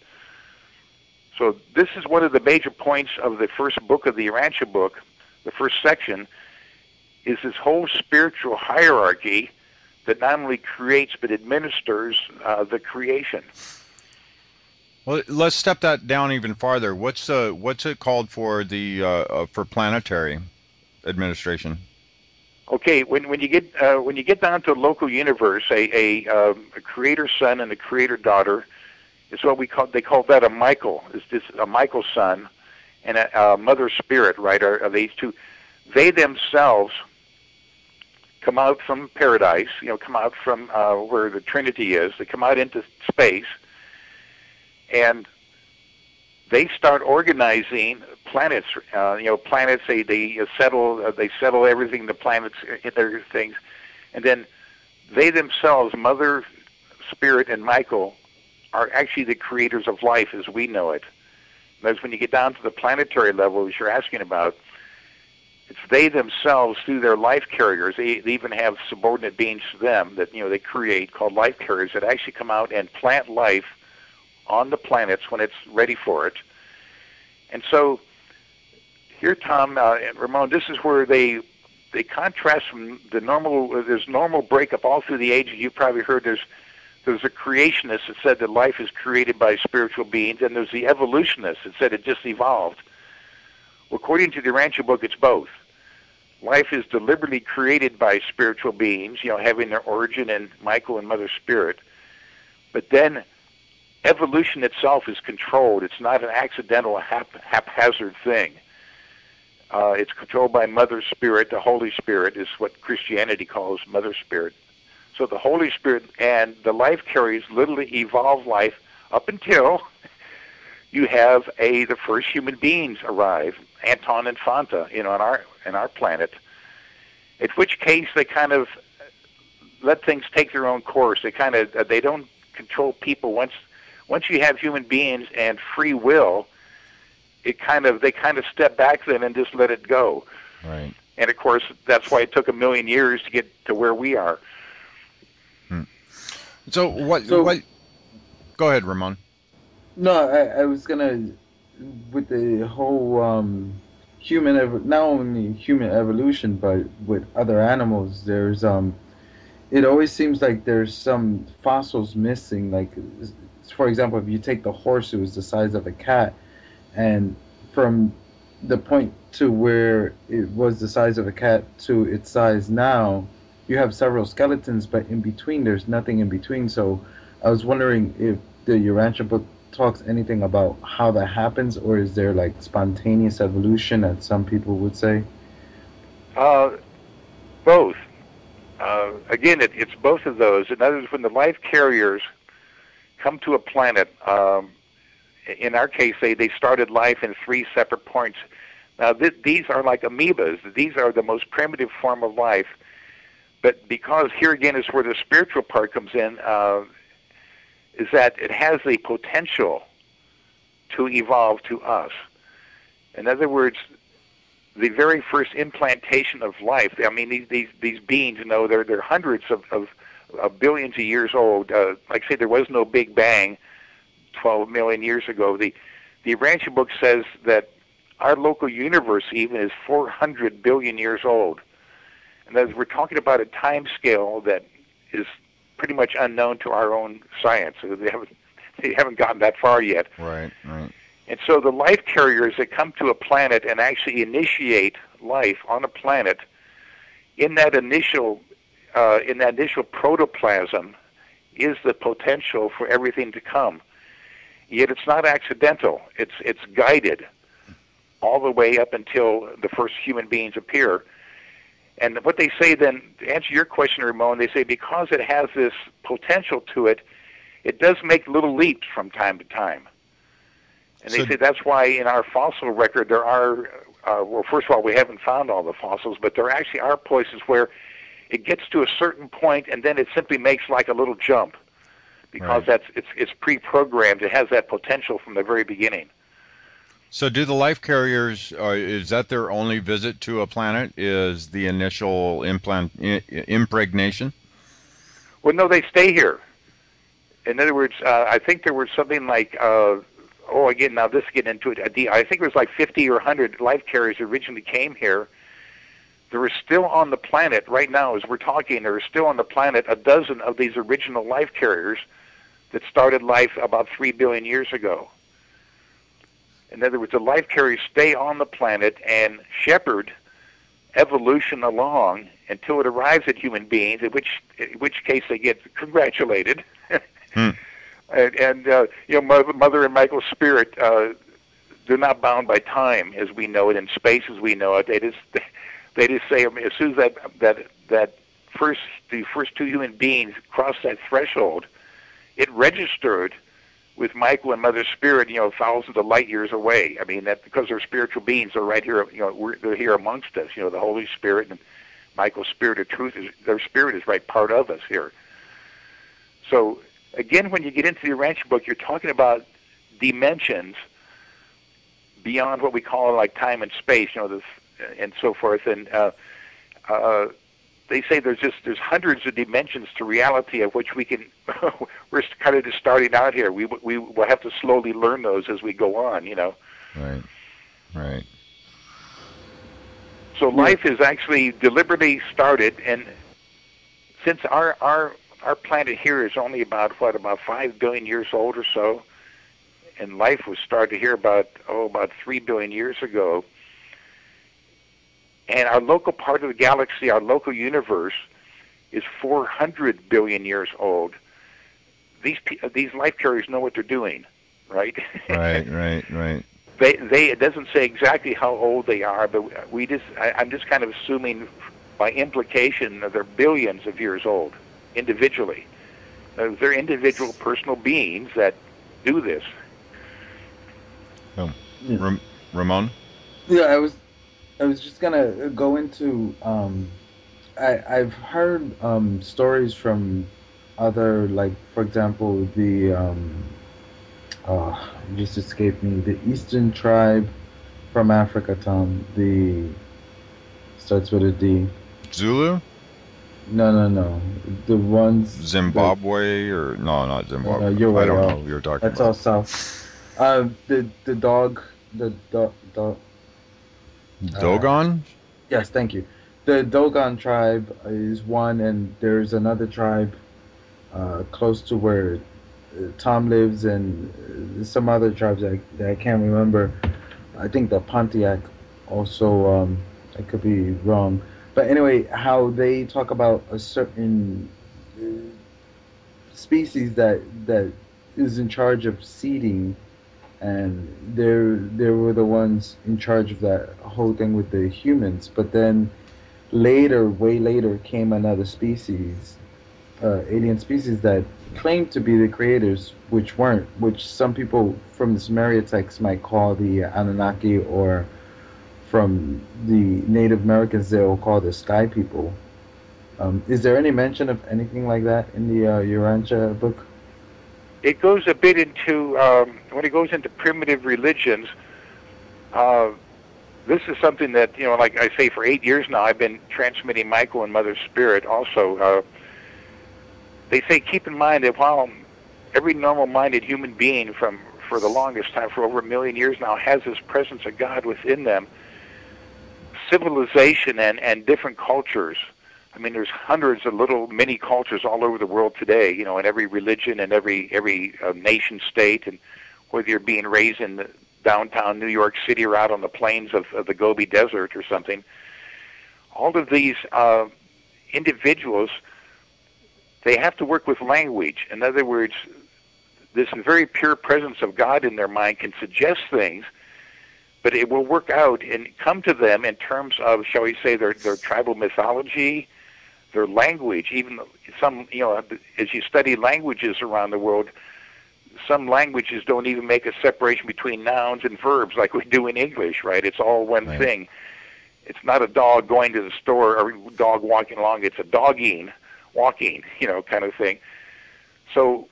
So this is one of the major points of the first book of the Urantia Book. The first section is this whole spiritual hierarchy that not only creates but administers the creation. Well, let's step that down even farther. What's it called for for planetary administration? Okay, when you get down to a local universe, a creator son and a creator daughter is what they call that a Michael. Is this a Michael son and a mother spirit, right? Are these two? They themselves come out from paradise, come out from where the Trinity is. They come out into space, and they start organizing planets. Planets. They settle everything. The planets in their things, and then they themselves, Mother Spirit and Michael, are actually the creators of life as we know it. That's when you get down to the planetary level, as you're asking about. It's they themselves, through their life carriers. They even have subordinate beings to them that they create called life carriers that actually come out and plant life on the planets when it's ready for it. And so here, Tom and Ramon, this is where they contrast from the normal. There's normal breakup all through the ages. You've probably heard there's a creationist that said that life is created by spiritual beings, and there's the evolutionist that said it just evolved. Well, according to the Urantia Book, it's both. Life is deliberately created by spiritual beings, having their origin in Michael and Mother Spirit. But then evolution itself is controlled. It's not an accidental, haphazard thing. It's controlled by Mother Spirit. The Holy Spirit is what Christianity calls Mother Spirit. So the Holy Spirit and the life carriers literally evolve life up until you have the first human beings arrive, Anton and Fanta, on our planet. At which case they kind of let things take their own course. They don't control people. Once you have human beings and free will, they kind of step back then and just let it go. Right. And of course that's why it took 1 million years to get to where we are. So what? Go ahead, Ramon. No, I was gonna, with the whole not only human evolution, but with other animals, there's it always seems like there's some fossils missing. Like, for example, if you take the horse, it was the size of a cat, and from the point to where it was the size of a cat to its size now, you have several skeletons, but in between, there's nothing in between. So I was wondering if the Urantia Book talks anything about how that happens, or is there like spontaneous evolution, as some people would say? Both. Again, it's both of those. In other words, when the life carriers come to a planet, in our case, they started life in 3 separate points. Now, these are like amoebas. These are the most primitive form of life. But because here again is where the spiritual part comes in, is that it has the potential to evolve to us. In other words, the very first implantation of life, I mean, these beings, they're hundreds of billions of years old. Like I say, there was no Big Bang 12 million years ago. The Urantia Book says that our local universe even is 400 billion years old. And as we're talking about a time scale that is pretty much unknown to our own science. So they have They haven't gotten that far yet. Right, right. And so the life carriers that come to a planet and actually initiate life on a planet, in that initial protoplasm is the potential for everything to come. Yet it's not accidental. It's guided all the way up until the first human beings appear. And what they say then, to answer your question, Ramon, they say because it has this potential to it, it does make little leaps from time to time. And they say that's why in our fossil record there are, well, first of all, we haven't found all the fossils, but there actually are places where it gets to a certain point and then it simply makes like a little jump because it's pre-programmed. It has that potential from the very beginning. So do the life carriers, is that their only visit to a planet, is the initial impregnation? Well, no, they stay here. In other words, I think there was something like, again, now this getting into it, I think it was like 50 or 100 life carriers originally came here. There are still on the planet, right now as we're talking, there are still on the planet a dozen of these original life carriers that started life about 3 billion years ago. In other words, the life carriers stay on the planet and shepherd evolution along until it arrives at human beings, in which case they get congratulated. And Mother and Michael's spirit, they're not bound by time as we know it, and space as we know it. They just say, as soon as the first two human beings crossed that threshold, it registered with Michael and Mother Spirit, thousands of light years away. I mean, that because they're spiritual beings, they're right here. They're here amongst us. The Holy Spirit and Michael's Spirit of Truth their spirit is right part of us here. So again, when you get into the Urantia book, you're talking about dimensions beyond what we call like time and space, and so forth. And they say there's hundreds of dimensions to reality of which we can. We're kind of just starting out here. We will have to slowly learn those as we go on. Right. So life is actually deliberately started, and since our planet here is only about 5 billion years old or so, and life was started here about 3 billion years ago. And our local part of the galaxy, our local universe, is 400 billion years old. These life carriers know what they're doing, right? Right. It doesn't say exactly how old they are, but I'm just kind of assuming by implication that they're billions of years old individually. They're individual personal beings that do this. Ramon? Yeah, I was just gonna go into. I've heard stories from other, like, for example, the just escaped me, the Eastern tribe from Africa, Tom. Starts with a D. Zulu? No. The ones. Zimbabwe or no, not Zimbabwe. You're right. I don't know who you're talking that's about. That's all south. The dog. Dogon? Yes, thank you. The Dogon tribe is one, and there's another tribe close to where Tom lives, and some other tribes that I can't remember. I think the Pontiac also, I could be wrong. But anyway, how they talk about a certain species that is in charge of seeding, and they were the ones in charge of that whole thing with the humans. But then way later came another species, alien species that claimed to be the creators, which weren't, which some people from the Sumeria text might call the Anunnaki, or from the Native Americans they'll call the Sky People. Is there any mention of anything like that in the Urantia book? It goes a bit into, when it goes into primitive religions, this is something that, like I say, for 8 years now, I've been transmitting Michael and Mother Spirit also. They say, keep in mind that while every normal-minded human being for the longest time, for over 1 million years now, has this presence of God within them, civilization and different cultures I mean, there's hundreds of little mini cultures all over the world today, you know, in every religion and every nation state, and whether you're being raised in downtown New York City or out on the plains of the Gobi Desert or something, all of these individuals, they have to work with language. In other words, this very pure presence of God in their mind can suggest things, but it will work out and come to them in terms of, shall we say, their tribal mythology, their language. Even some, you know, as you study languages around the world, some languages don't even make a separation between nouns and verbs like we do in English, right? It's all one thing. It's not a dog going to the store or a dog walking along. It's a dogging, walking, you know, kind of thing. So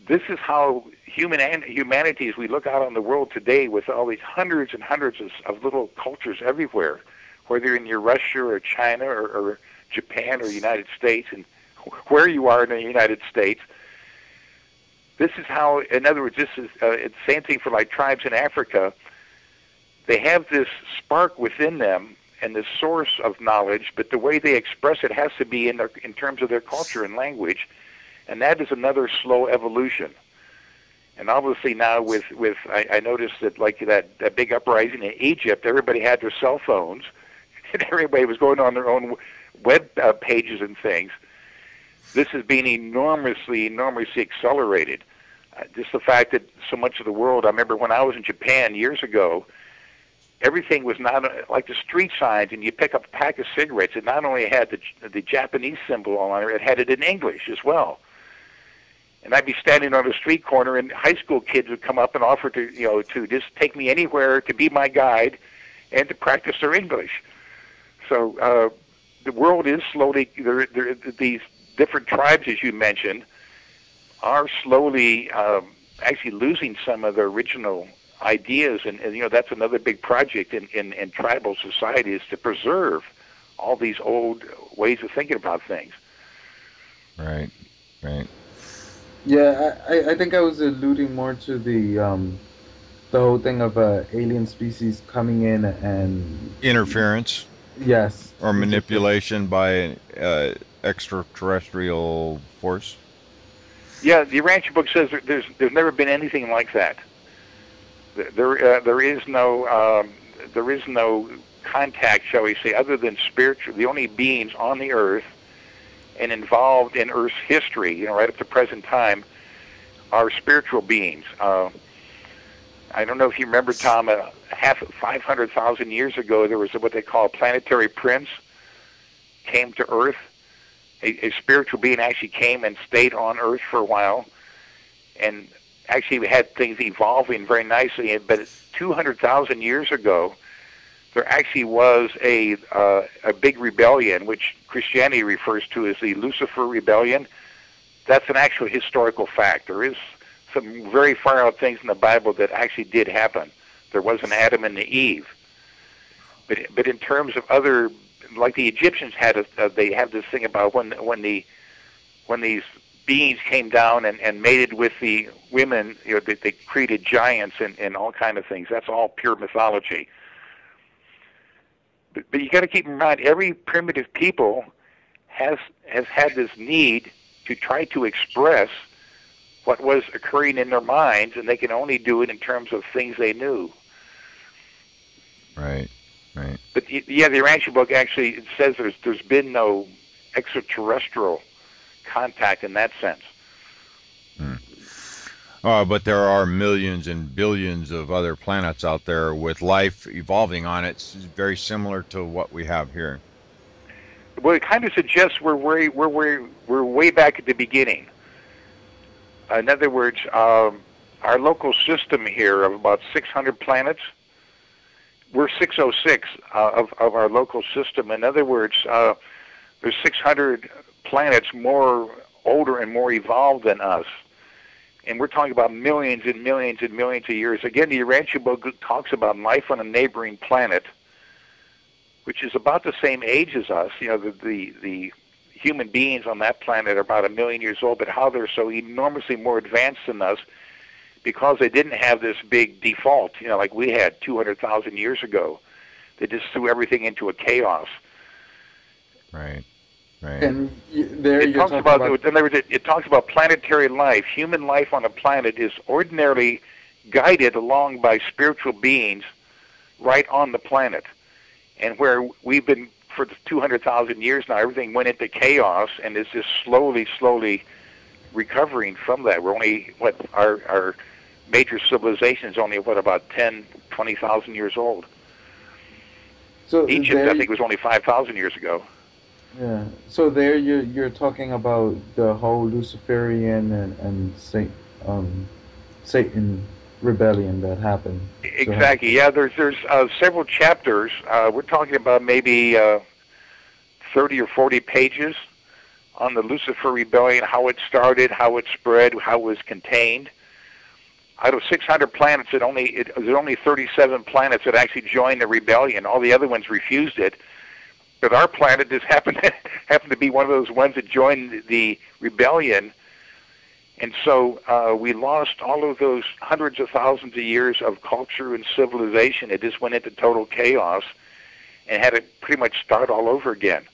this is how humanity, as we look out on the world today with all these hundreds and hundreds of little cultures everywhere, whether in your Russia or China or Japan or the United States, and where you are in the United States, this is how, in other words, this is it's the same thing for like tribes in Africa. They have this spark within them and this source of knowledge, but the way they express it has to be in terms of their culture and language, and that is another slow evolution. And obviously now with I noticed that like that big uprising in Egypt, everybody had their cell phones, and everybody was going on their own web pages and things. This is being enormously accelerated. Just the fact that so much of the world, I remember when I was in Japan years ago, everything was not like the street signs, and you pick up a pack of cigarettes, it not only had the Japanese symbol on it, it had it in English as well. And I'd be standing on a street corner, and high school kids would come up and offer to just take me anywhere to be my guide and to practice their English. So the world is slowly, these different tribes, as you mentioned, are slowly actually losing some of their original ideas, and you know, that's another big project in tribal society, is to preserve all these old ways of thinking about things. Right. Yeah, I think I was alluding more to the whole thing of alien species coming in and Interference. Yes. Or manipulation by extraterrestrial force. Yeah, the Urantia Book says there's never been anything like that. There is no contact, shall we say, other than spiritual. The only beings on the earth and involved in Earth's history, you know, right up to present time, are spiritual beings. I don't know if you remember, Tom, 500,000 years ago, there was what they call a planetary prince came to Earth. A spiritual being actually came and stayed on Earth for a while, and actually had things evolving very nicely. But 200,000 years ago, there actually was a big rebellion, which Christianity refers to as the Lucifer Rebellion. That's an actual historical fact. There is some very far out things in the Bible that actually did happen. There was an Adam and an Eve. But in terms of other, like the Egyptians had, they have this thing about when these beings came down and mated with the women, you know, they created giants and all kind of things. That's all pure mythology. But you got to keep in mind, every primitive people has had this need to try to express what was occurring in their minds, and they can only do it in terms of things they knew. Right. But yeah, the Urantia Book actually says there's been no extraterrestrial contact in that sense. But there are millions and billions of other planets out there with life evolving on it. It's very similar to what we have here. Well, it kind of suggests we're way back at the beginning. In other words, our local system here of about 600 planets, we're 606 of our local system. In other words, there's 600 planets more older and more evolved than us. And we're talking about millions and millions and millions of years. Again, the Urantia Book talks about life on a neighboring planet, which is about the same age as us. You know, the human beings on that planet are about 1 million years old, but how they're so enormously more advanced than us because they didn't have this big default, you know, like we had 200,000 years ago. They just threw everything into a chaos. Right. Right. And there It you're talks talking about, about. in other words, it talks about planetary life. Human life on a planet is ordinarily guided along by spiritual beings right on the planet. And where we've been for 200,000 years now, everything went into chaos and is just slowly recovering from that. We're only, our major civilization is only, about 10, 20,000 years old. So Egypt, there, I think, was only 5,000 years ago. yeah. So there you're talking about the whole Luciferian and Satan rebellion that happened. Exactly. Yeah, there's several chapters. We're talking about maybe 30 or 40 pages on the Lucifer rebellion, how it started, how it spread, how it was contained. Out of 600 planets, there's only 37 planets that actually joined the rebellion. All the other ones refused it. But our planet just happened to be one of those ones that joined the rebellion. And so we lost all of those hundreds of thousands of years of culture and civilization. It just went into total chaos and had to pretty much start all over again.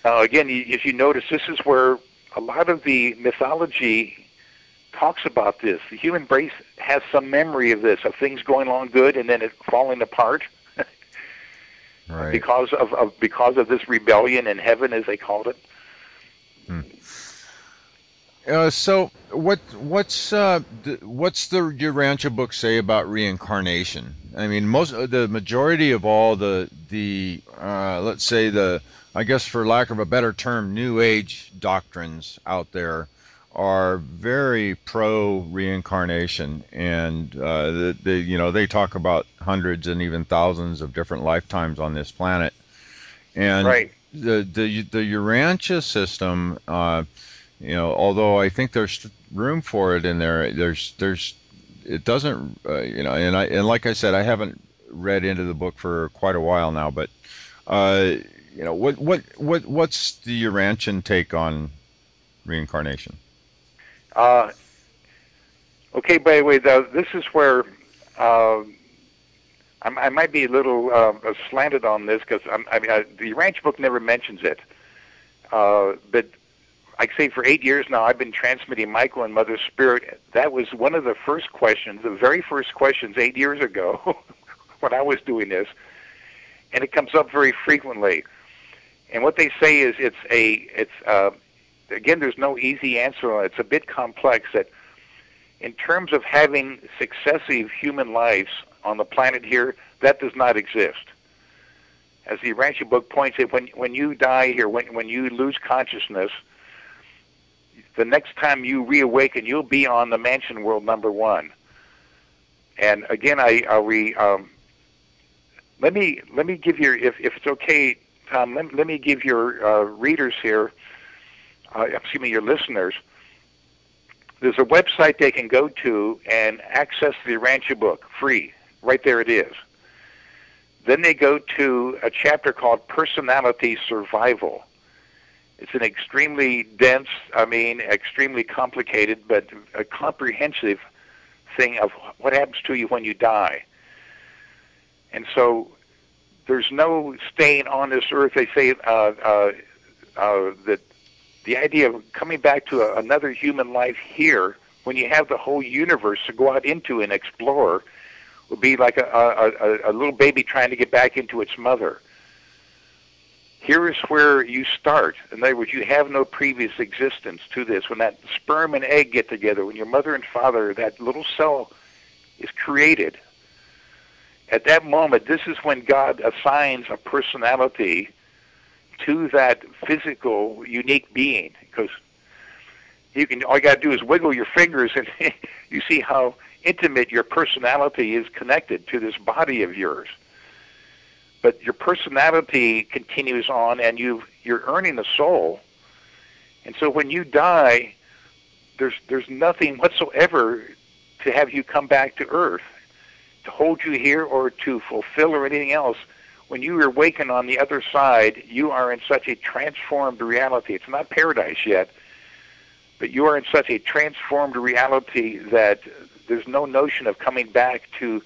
Again, if you notice, this is where a lot of the mythology talks about this. The human race has some memory of this, of things going along good and then it falling apart. Right. Because of this rebellion in heaven, as they called it. So what's the Urantia book say about reincarnation? I mean, the majority of all the let's say I guess for lack of a better term, New Age doctrines out there are very pro reincarnation, and they talk about hundreds and even thousands of different lifetimes on this planet. And right. the Urantia system, although I think there's room for it in there, it doesn't, and like I said, I haven't read into the book for quite a while now, but what's the Urantian take on reincarnation? Okay, by the way, this is where I might be a little slanted on this because the Urantia book never mentions it. But like say for 8 years now, I've been transmitting Michael and Mother Spirit. That was one of the first questions, the very first questions 8 years ago when I was doing this, and it comes up very frequently. And what they say is again, there's no easy answer on it. It's a bit complex that in terms of having successive human lives on the planet here, that does not exist. As the Urantia book points out, when you die here, when you lose consciousness, the next time you reawaken, you'll be on the mansion world number 1. And again, let me give your, if it's okay, Tom, let me give your readers here, your listeners, there's a website they can go to and access the Urantia book, free. Right there it is. Then they go to a chapter called Personality Survival. It's an extremely dense, extremely complicated, but a comprehensive thing of what happens to you when you die. And so there's no staying on this earth. They say that the idea of coming back to another human life here, when you have the whole universe to go out into and explore, would be like a little baby trying to get back into its mother. Here is where you start. In other words, you have no previous existence to this. When that sperm and egg get together, when your mother and father, that little cell is created, at that moment, this is when God assigns a personality to that physical, unique being. Because all you got to do is wiggle your fingers and you see how intimate your personality is connected to this body of yours. But your personality continues on, and you're earning a soul. And so when you die, there's nothing whatsoever to have you come back to Earth, to hold you here or to fulfill or anything else. When you awaken on the other side, you are in such a transformed reality. It's not paradise yet, but you are in such a transformed reality that there's no notion of coming back to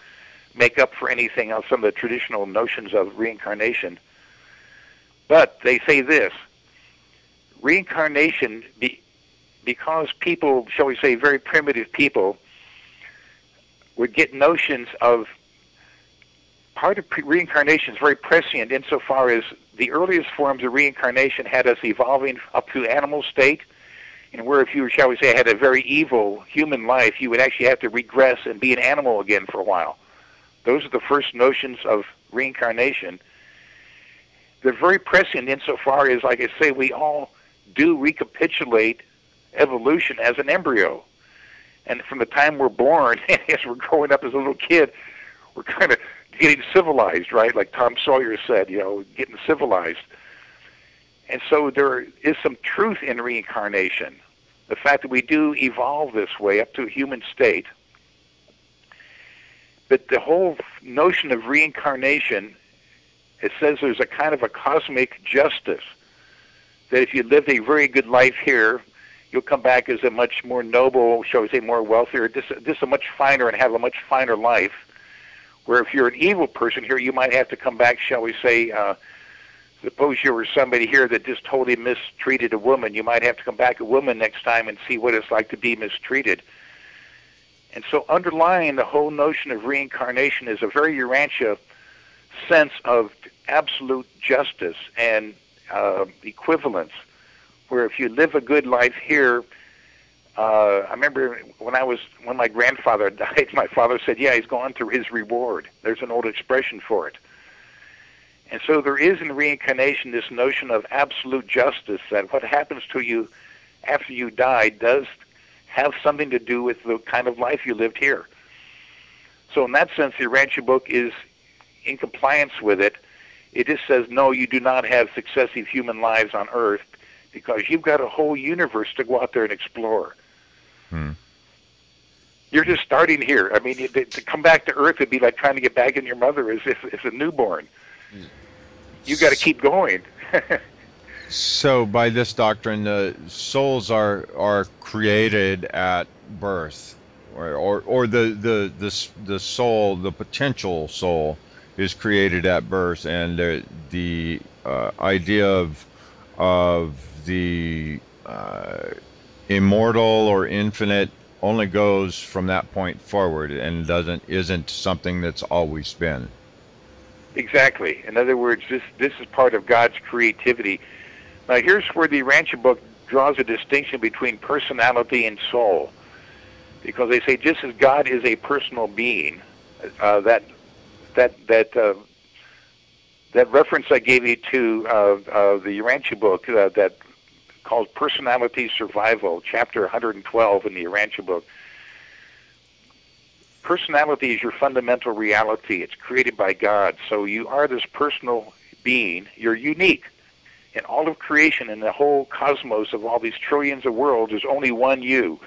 make up for anything else, some of the traditional notions of reincarnation. But they say this, reincarnation, because people, shall we say, very primitive people, would get notions of, part of reincarnation is very prescient insofar as the earliest forms of reincarnation had us evolving up to animal state, and where if you, shall we say, had a very evil human life, you would actually have to regress and be an animal again for a while. Those are the first notions of reincarnation. They're very prescient insofar as, like I say, we all do recapitulate evolution as an embryo. And from the time we're born, as we're growing up as a little kid, we're kind of getting civilized, right? Like Tom Sawyer said, getting civilized. And so there is some truth in reincarnation. The fact that we do evolve this way up to a human state. But the whole notion of reincarnation, it says there's a kind of a cosmic justice. That if you lived a very good life here, you'll come back as a much more noble, shall we say, more wealthier, just a much finer and have a much finer life. Where if you're an evil person here, you might have to come back, shall we say, suppose you were somebody here that just totally mistreated a woman, you might have to come back a woman next time and see what it's like to be mistreated. And so underlying the whole notion of reincarnation is a very Urantia sense of absolute justice and equivalence, where if you live a good life here, I remember when my grandfather died, my father said, yeah, he's gone through his reward. There's an old expression for it. And so there is in reincarnation this notion of absolute justice, that what happens to you after you die does have something to do with the kind of life you lived here. So in that sense, the Urantia Book is in compliance with it. It just says, no, you do not have successive human lives on Earth, because you've got a whole universe to go out there and explore. You're just starting here. I mean, to come back to Earth would be like trying to get back in your mother as a newborn. You got to keep going. So, by this doctrine, souls are created at birth, or the soul, the potential soul, is created at birth, and the idea of the immortal or infinite only goes from that point forward, and isn't something that's always been. Exactly. In other words, this is part of God's creativity. Now, here's where the Urantia Book draws a distinction between personality and soul, because they say just as God is a personal being, that reference I gave you to the Urantia Book that called Personality Survival, chapter 112 in the Urantia Book. Personality is your fundamental reality. It's created by God. So you are this personal being. You're unique. In all of creation, in the whole cosmos of all these trillions of worlds, there's only one you.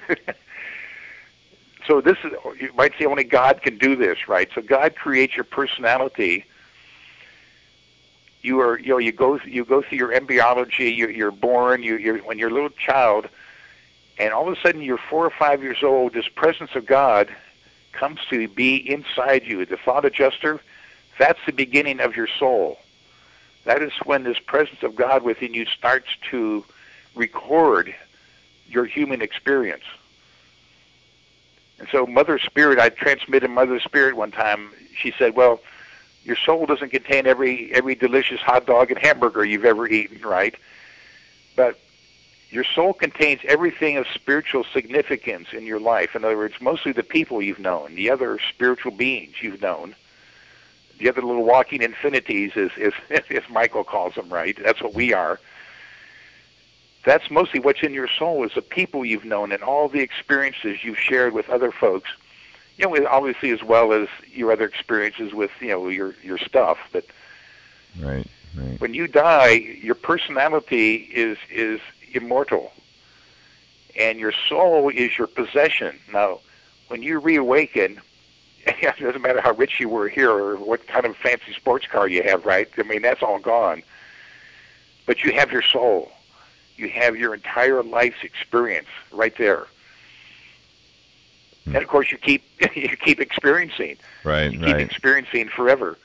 So this is, you might say only God can do this, right? So God creates your personality. You go through your embryology. You're born. When you're a little child, and all of a sudden you're 4 or 5 years old. This presence of God comes to be inside you. The thought adjuster, that's the beginning of your soul. That is when this presence of God within you starts to record your human experience. And so Mother Spirit, I transmitted Mother Spirit one time. She said, well, your soul doesn't contain every delicious hot dog and hamburger you've ever eaten, right? But your soul contains everything of spiritual significance in your life. In other words, mostly the people you've known, the other spiritual beings you've known, the other little walking infinities, as Michael calls them, right? That's what we are. That's mostly what's in your soul, is the people you've known and all the experiences you've shared with other folks. Obviously, as well as your other experiences with, your stuff. But right. When you die, your personality is immortal, and your soul is your possession. Now, when you reawaken, it doesn't matter how rich you were here or what kind of fancy sports car you have, right? I mean, that's all gone. But you have your soul. You have your entire life's experience right there. And of course, you keep experiencing. Right. You keep experiencing forever.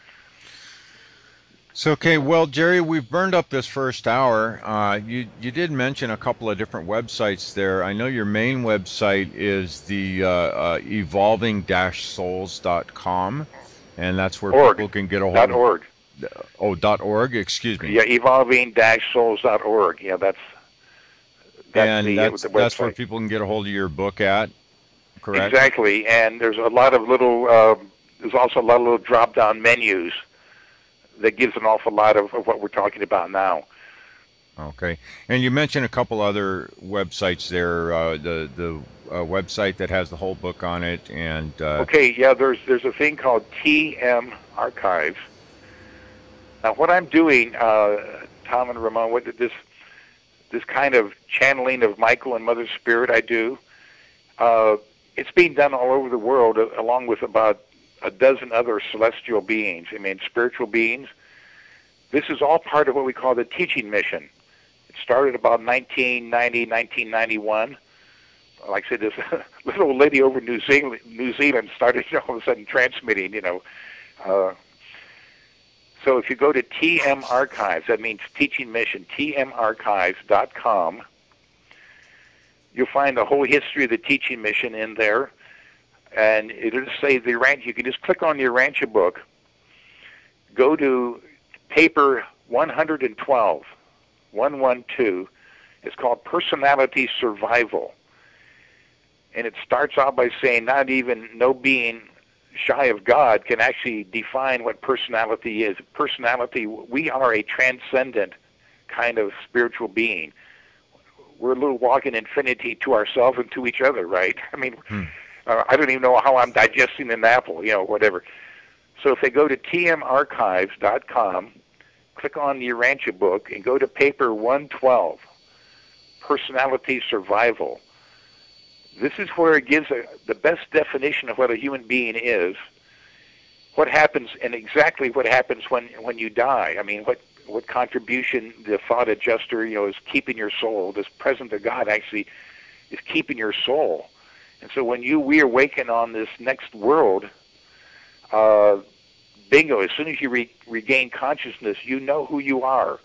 So, okay, well, Jerry, we've burned up this first hour. You did mention a couple of different websites there. I know your main website is the evolving-souls.com, and that's where people can get a hold of. .org. Oh, .org. Excuse me. Yeah, evolving-souls.org. Yeah, that's the website. That's where people can get a hold of your book at. Correct. Exactly, and there's a lot of little. There's also a lot of little drop-down menus that gives an awful lot of what we're talking about now. Okay, and you mentioned a couple other websites there. The website that has the whole book on it, and okay, yeah, there's a thing called TM Archives. Now, what I'm doing, Tom and Ramon, what this kind of channeling of Michael and Mother Spirit I do, it's being done all over the world, along with about a dozen other celestial beings, spiritual beings. This is all part of what we call the teaching mission. It started about 1990, 1991. Like I said, this little old lady over in New Zealand started all of a sudden transmitting, So if you go to TM Archives, that means teaching mission, tmarchives.com, you'll find the whole history of the teaching mission in there. And it'll just say you can just click on the Urantia Book, go to paper 112, 112. It's called Personality Survival. And it starts out by saying no being shy of God can actually define what personality is. Personality, we are a transcendent kind of spiritual being. We're a little walking infinity to ourselves and to each other, right? I don't even know how I'm digesting an apple, whatever. So if they go to tmarchives.com, click on the Urantia Book, and go to paper 112, Personality Survival, this is where it gives the best definition of what a human being is, what happens, and exactly what happens when you die. What contribution the thought adjuster, is keeping your soul. This present of God actually is keeping your soul. And so when we awaken on this next world, bingo, as soon as you regain consciousness, you know who you are.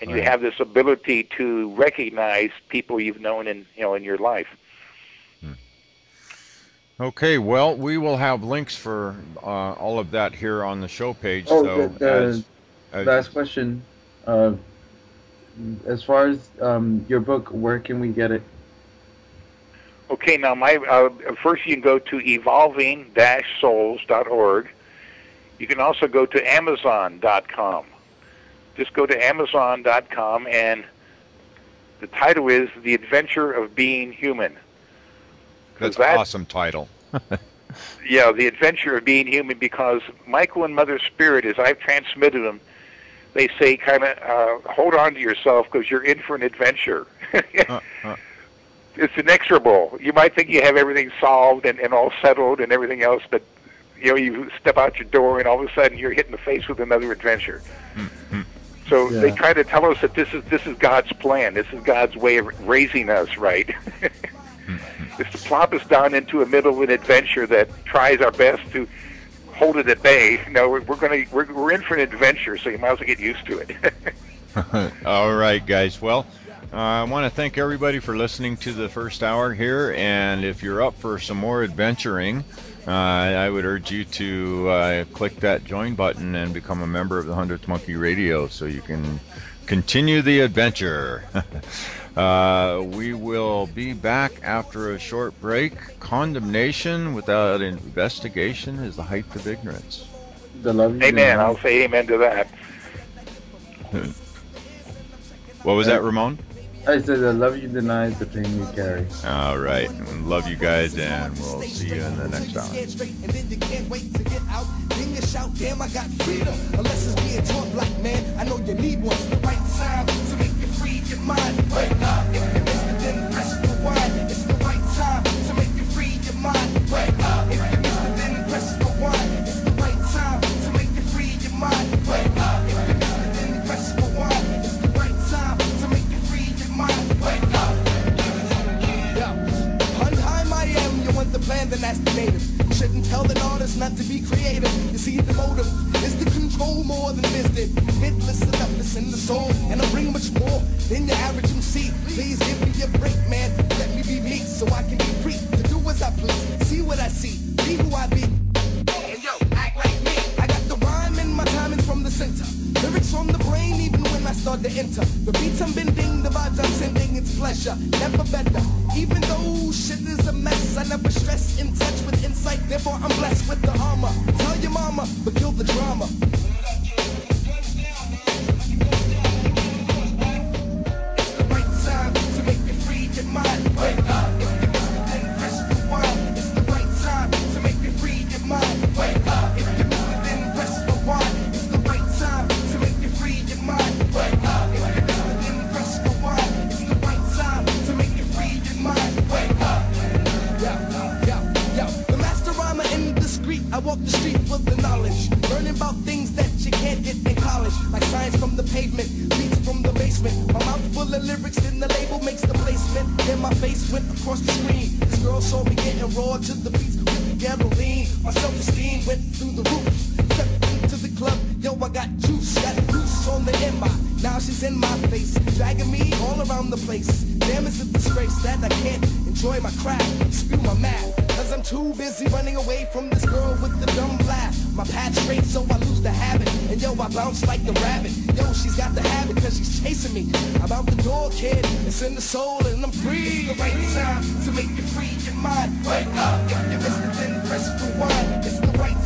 And you have this ability to recognize people you've known in your life. Okay, well, we will have links for all of that here on the show page. Oh, last question. As far as your book, where can we get it? Okay, now first you can go to evolving-souls.org. You can also go to Amazon.com. Just go to Amazon.com, and the title is The Adventure of Being Human. That's an awesome title. Yeah, The Adventure of Being Human, because Michael and Mother Spirit, as I've transmitted them, they say kind of hold on to yourself because you're in for an adventure. It's inexorable. You might think you have everything solved and all settled and everything else, but you step out your door and all of a sudden you're hit in the face with another adventure. So they try to tell us that this is God's plan. This is God's way of raising us, right? It's to plop us down into the middle of an adventure that tries our best to hold it at bay. We're in for an adventure, so you might as well get used to it. All right, guys. Well, I want to thank everybody for listening to the first hour here, and if you're up for some more adventuring, I would urge you to click that join button and become a member of the 100th Monkey Radio so you can continue the adventure. We will be back after a short break. Condemnation without investigation is the height of ignorance. Amen. I'll say amen to that. What was that, Ramon? I said, the love you deny is the pain you carry. All right. Love you guys, and we'll see you in the next hour. And then you can't wait to get out. Then you shout, damn, I got freedom. Unless it's being taught, black man, I know you need one. The right time to make you free your mind. Wake up. If you missed it, then press rewind. It's the right time to make you free your mind. Wake up. If you missed it, then press rewind. It's the right time to make you free your mind. Wake up. If you missed it, then press rewind. It's the right time to make you free your mind. Wake up. Yo, Hundheim I am. You want the plan, then that's the native. Shouldn't tell an artist not to be be creative. You see the motive is to control more than business. Headless enoughness in the soul, and I bring much more than your average MC. Please give me a break, man. Let me be me so I can be free to do as I please. See what I see, be who I be. And yo, act like me. I got the rhyme and my timing's from the center. Lyrics on the brain even when I start to enter. The beats I'm bending, the vibes I'm sending, it's pleasure, never better. Even though shit is a mess, I never stress, in touch with insight, therefore I'm blessed with the armor. Tell your mama, but kill the drama. It's the right time to make you free your mind. Wake up, if you missed it, then press rewind. It's the right time to make you free your mind. Wake up, if you missed it, then press rewind. It's the right time to make you free your mind. Wake up, if you missed it, then press rewind. It's the right time to make you free your mind. Wake up. Yo, the master rhymer indiscreet. I walk the street with the knowledge, learning about things that you can't get in college, like science from the pavement, beats from the basement. My mouth full of lyrics, then the label makes the placement. Then my face went across the screen. This girl saw me getting raw to the beats with the gasoline. My self-esteem went through the roof. Stepped into the club, yo, I got juice, got loose on the MI. Now she's in my face, dragging me all around the place. Damn, it's a disgrace that I can't enjoy my craft, spew my math, cause I'm too busy running away from this girl with the dumb laugh. My path straight, so I lose the habit, and yo, I bounce like a rabbit. Yo, she's got the habit, cause she's chasing me. I'm out the door, kid, it's in the soul, and I'm free. The right time to make you free your mind. Wake up, if you missed it, then press rewind. It's the right